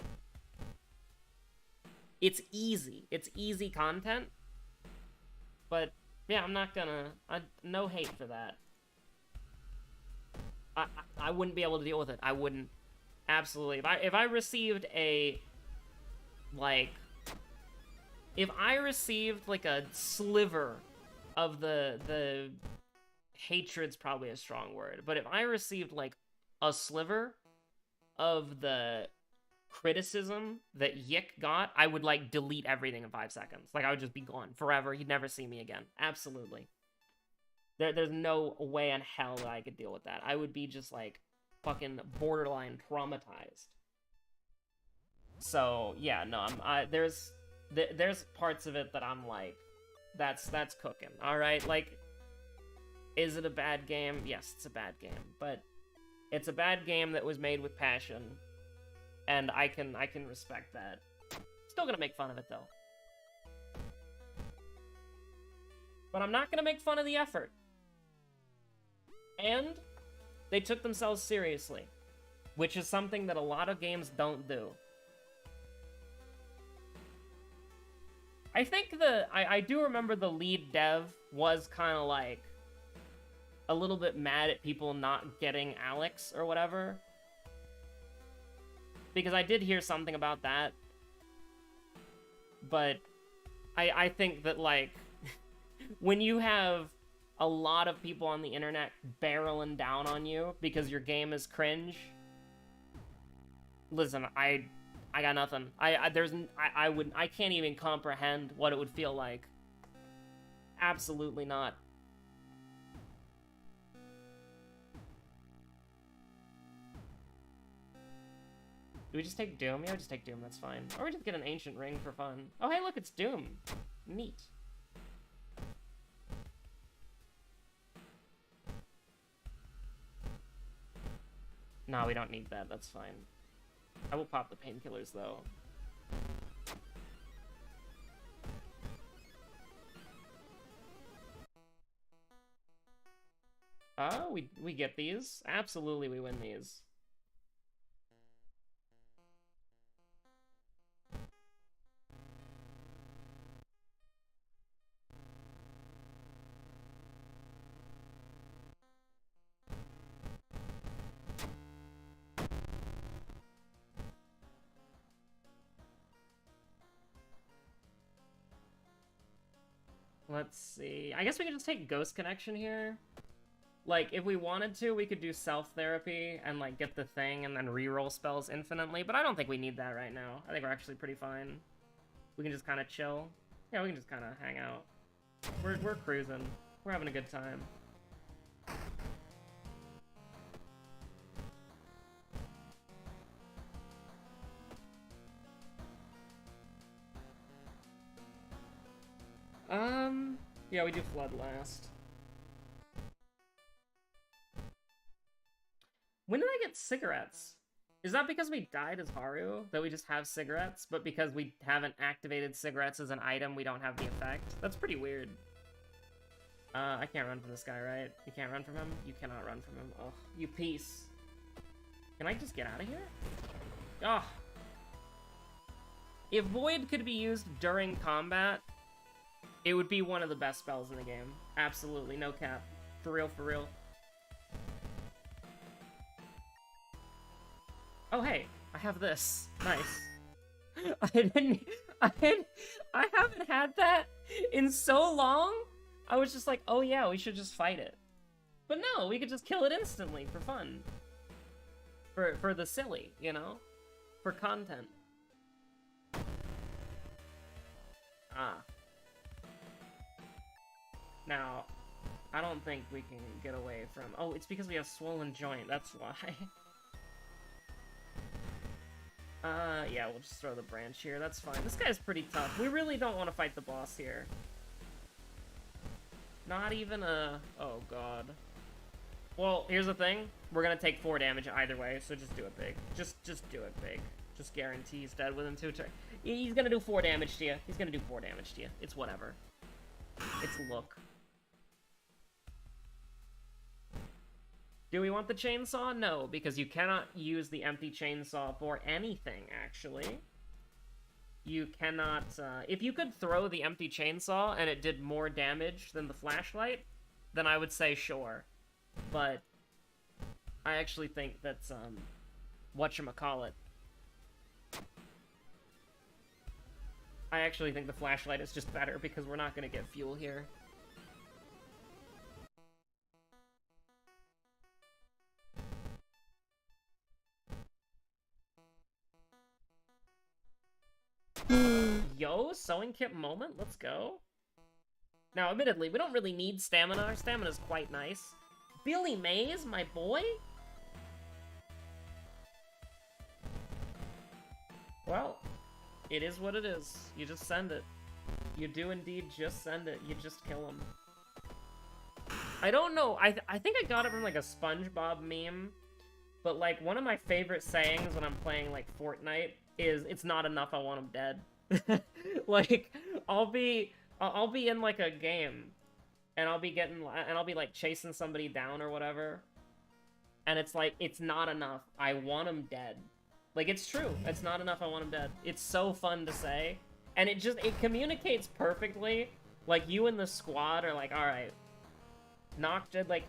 It's easy. It's easy content. But, yeah, I'm not gonna... no hate for that. I wouldn't be able to deal with it. I wouldn't. Absolutely. If I received a, like... If I received, like, a sliver of the... Hatred's probably a strong word. But if I received, like, a sliver of the criticism that Yick got, I would, like, delete everything in 5 seconds. Like, I would just be gone forever. You'd never see me again. Absolutely. There's no way in hell that I could deal with that. I would be just, like, fucking borderline traumatized. So, yeah, no, there's parts of it that I'm like, that's cooking, alright? Like, is it a bad game? Yes, it's a bad game, but it's a bad game that was made with passion, and I can respect that. Still gonna make fun of it, though. But I'm not gonna make fun of the effort. And they took themselves seriously, which is something that a lot of games don't do. I think I do remember the lead dev was kind of like a little bit mad at people not getting Alex or whatever. Because I did hear something about that. But I think that, like, when you have a lot of people on the internet barreling down on you because your game is cringe, listen, I I got nothing. I can't even comprehend what it would feel like. Absolutely not. Do we just take Doom? Yeah, we just take Doom, that's fine. Or we just get an Ancient Ring for fun. Oh, hey, look, it's Doom. Neat. No, we don't need that, that's fine. I will pop the painkillers, though. Oh, we get these? Absolutely, we win these. Let's see. I guess we could just take Ghost Connection here. Like, if we wanted to, we could do self-therapy and, like, get the thing and then reroll spells infinitely, but I don't think we need that right now. I think we're actually pretty fine. We can just kind of chill. Yeah, we can just kind of hang out. We're cruising. We're having a good time. Yeah, we do Flood last. When did I get cigarettes? Is that because we died as Haru, that we just have cigarettes, but because we haven't activated cigarettes as an item, we don't have the effect? That's pretty weird. I can't run from this guy, right? You can't run from him? You cannot run from him. Oh, you piece. Can I just get out of here? Oh. If Void could be used during combat, it would be one of the best spells in the game. Absolutely, no cap. For real, for real. Oh, hey, I have this. Nice. I haven't had that in so long. I was just like, oh yeah, we should just fight it. But no, we could just kill it instantly for fun. For the silly, you know? For content. Ah. Now, I don't think we can get away from... Oh, it's because we have swollen joint, that's why. Yeah, we'll just throw the branch here, that's fine. This guy's pretty tough. We really don't want to fight the boss here. Not even a... Oh, God. Well, here's the thing. We're gonna take 4 damage either way, so just do it big. Just do it big. Just guarantee he's dead within 2 turns. He's gonna do 4 damage to you. He's gonna do 4 damage to you. It's whatever. It's look. Do we want the chainsaw? No, because you cannot use the empty chainsaw for anything, actually. You cannot, if you could throw the empty chainsaw and it did more damage than the flashlight, then I would say sure. But I actually think that's, whatchamacallit. I actually think the flashlight is just better because we're not gonna get fuel here. Yo, sewing kit moment, let's go. Now, admittedly, we don't really need stamina. Our stamina's quite nice. Billy Mays, my boy? Well, it is what it is. You just send it. You do indeed just send it. You just kill him. I don't know. I think I got it from, like, a SpongeBob meme. But, like, one of my favorite sayings when I'm playing, like, Fortnite is, it's not enough, I want him dead. Like, I'll be in, like, a game, and I'll be, like, chasing somebody down or whatever, and it's like, it's not enough, I want him dead. Like, it's true, it's not enough, I want him dead. It's so fun to say, and it communicates perfectly. Like, you and the squad are like, alright, knocked it, like,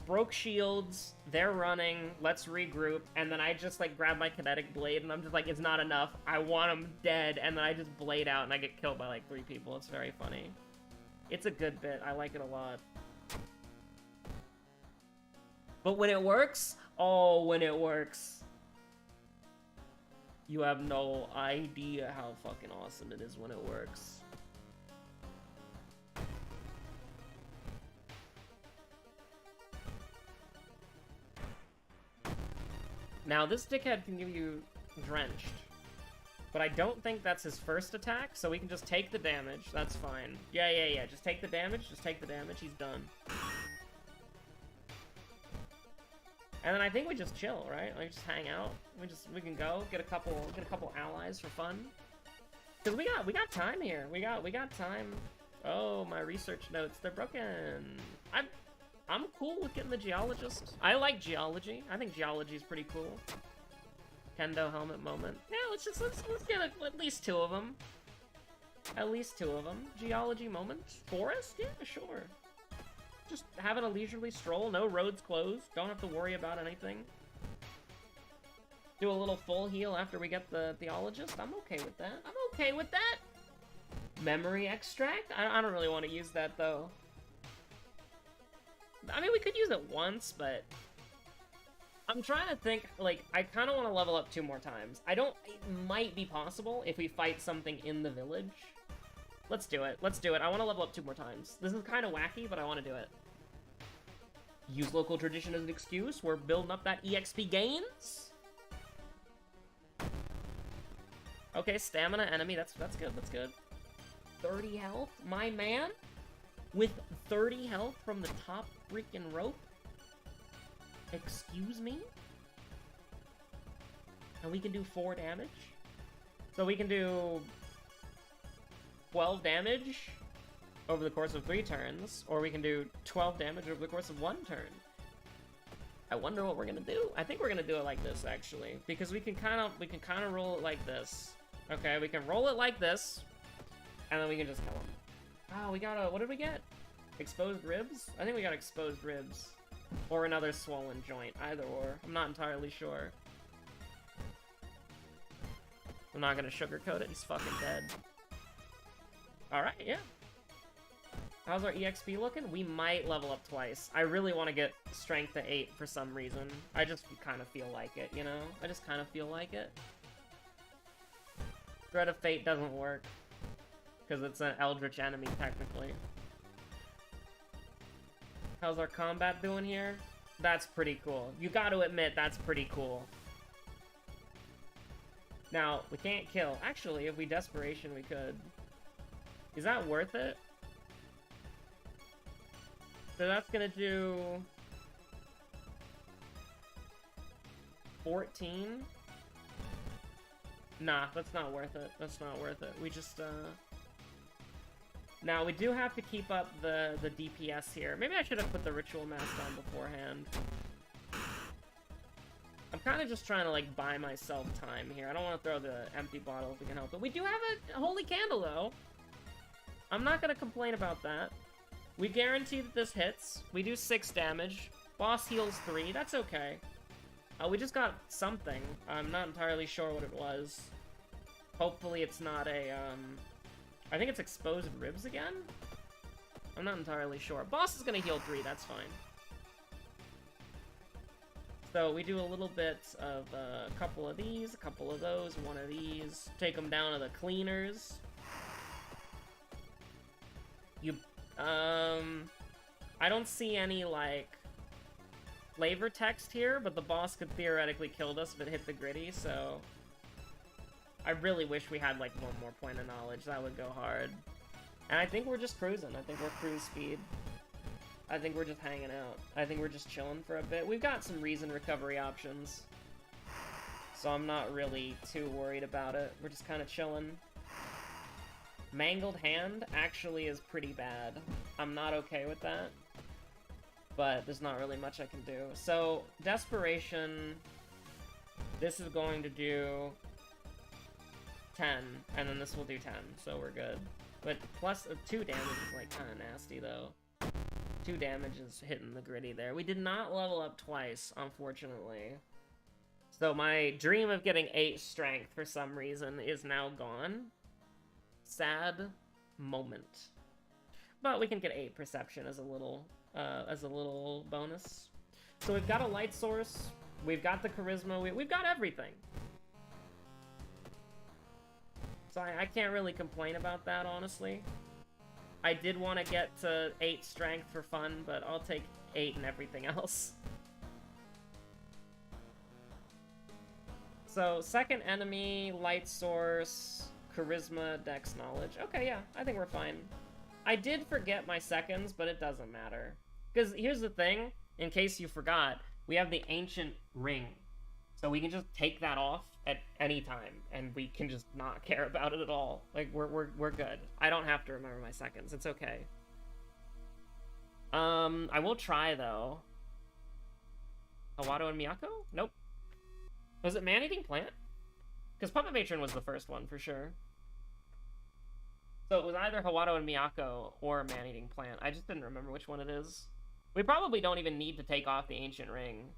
broke shields, they're running, let's regroup, and then I just, like, grab my kinetic blade, and I'm just like, it's not enough, I want him dead, and then I just blade out, and I get killed by, like, 3 people. It's very funny. It's a good bit. I like it a lot. But when it works, oh, when it works. You have no idea how fucking awesome it is when it works. Now, this dickhead can give you Drenched. But I don't think that's his first attack, so we can just take the damage. That's fine. Yeah. Just take the damage. Just take the damage. He's done. And then I think we just chill, right? Like, just hang out. We can go get a couple allies for fun. Cause we got time here. We got time. Oh, my research notes, they're broken. I'm cool with getting the geologist. I like geology. I think geology is pretty cool. Kendo helmet moment. Yeah, let's get at least 2 of them. At least 2 of them. Geology moment. Forest? Yeah, sure. Just having a leisurely stroll. No roads closed. Don't have to worry about anything. Do a little full heal after we get the theologist. I'm okay with that. I'm okay with that. Memory extract? I don't really want to use that, though. I mean, we could use it once, but... I'm trying to think, like, I kind of want to level up 2 more times. It might be possible if we fight something in the village. Let's do it. Let's do it. I want to level up 2 more times. This is kind of wacky, but I want to do it. Use local tradition as an excuse. We're building up that EXP gains. Okay, stamina enemy. That's good. That's good. 30 health, my man. With 30 health from the top freaking rope. Excuse me? And we can do 4 damage? So we can do 12 damage over the course of 3 turns, or we can do 12 damage over the course of 1 turn. I wonder what we're gonna do. I think we're gonna do it like this, actually, because we can kind of roll it like this. Okay, we can roll it like this, and then we can just kill him. Oh, we got a, what did we get? Exposed ribs? I think we got exposed ribs. Or another swollen joint, either or. I'm not entirely sure. I'm not gonna sugarcoat it, he's fucking dead. Alright, yeah. How's our EXP looking? We might level up twice. I really want to get strength to 8 for some reason. I just kind of feel like it, you know? I just kind of feel like it. Thread of Fate doesn't work. Because it's an eldritch enemy, technically. How's our combat doing here? That's pretty cool. You gotta admit, that's pretty cool. Now, we can't kill. Actually, if we desperation, we could. Is that worth it? So that's gonna do... 14? Nah, that's not worth it. That's not worth it. We just, Now, we do have to keep up the DPS here. Maybe I should have put the Ritual Mask on beforehand. I'm kind of just trying to, like, buy myself time here. I don't want to throw the empty bottle if we can help it. We do have a Holy Candle, though. I'm not going to complain about that. We guarantee that this hits. We do 6 damage. Boss heals 3. That's okay. We just got something. I'm not entirely sure what it was. Hopefully it's not a, I think it's exposed ribs again? I'm not entirely sure. Boss is gonna heal 3, that's fine. So we do a little bit of a couple of these, a couple of those, 1 of these. Take them down to the cleaners. I don't see any, like, flavor text here, but the boss could theoretically kill us if it hit the gritty, so... I really wish we had, like, 1 more point of knowledge. That would go hard. And I think we're just cruising. I think we're cruise speed. I think we're just hanging out. I think we're just chilling for a bit. We've got some reason recovery options. So I'm not really too worried about it. We're just kind of chilling. Mangled Hand actually is pretty bad. I'm not okay with that. But there's not really much I can do. So, Desperation... This is going to do... 10, and then this will do 10, so we're good. But plus 2 damage is, like, kind of nasty, though. 2 damage is hitting the gritty there. We did not level up twice, unfortunately. So my dream of getting 8 strength for some reason is now gone. Sad moment. But we can get 8 perception as a little bonus. So we've got a light source, we've got the charisma, we've got everything. So I can't really complain about that, honestly. I did want to get to 8 strength for fun, but I'll take 8 and everything else. So, second enemy, light source, charisma, dex, knowledge. Okay, yeah, I think we're fine. I did forget my seconds, but it doesn't matter. Because here's the thing, in case you forgot, we have the ancient ring. So we can just take that off at any time, and we can just not care about it at all. Like, we're good. I don't have to remember my seconds. It's okay. I will try, though. Hawato and Miyako? Nope. Was it Man-Eating Plant? Because Puppet Matron was the first one, for sure. So it was either Hawato and Miyako or Man-Eating Plant. I just didn't remember which one it is. We probably don't even need to take off the Ancient Ring.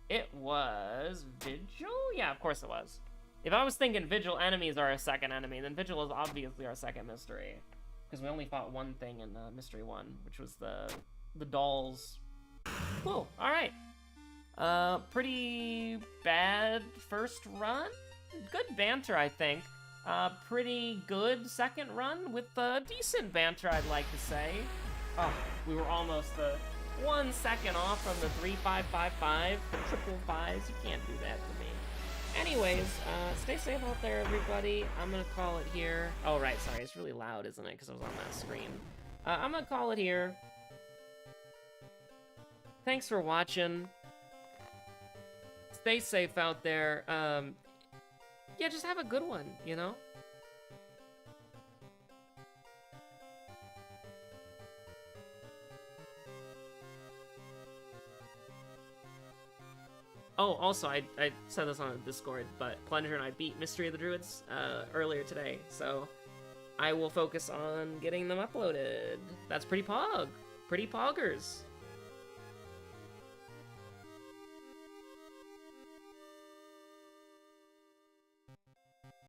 It was Vigil? Yeah, of course it was. If I was thinking Vigil enemies are our second enemy, then Vigil is obviously our second mystery. Because we only fought one thing in Mystery 1, which was the dolls. Cool, alright. Pretty bad first run? Good banter, I think. Pretty good second run with decent banter, I'd like to say. Oh, we were almost 1 second off from the 3555, the triple fives. You can't do that to me. Anyways, stay safe out there, everybody. I'm gonna call it here. Oh, right, sorry, it's really loud, isn't it? Because I was on that screen. I'm gonna call it here. Thanks for watching. Stay safe out there. Yeah, just have a good one, you know? Oh, also, I said this on Discord, but Plunger and I beat Mystery of the Druids earlier today, so I will focus on getting them uploaded. That's pretty pog. Pretty poggers.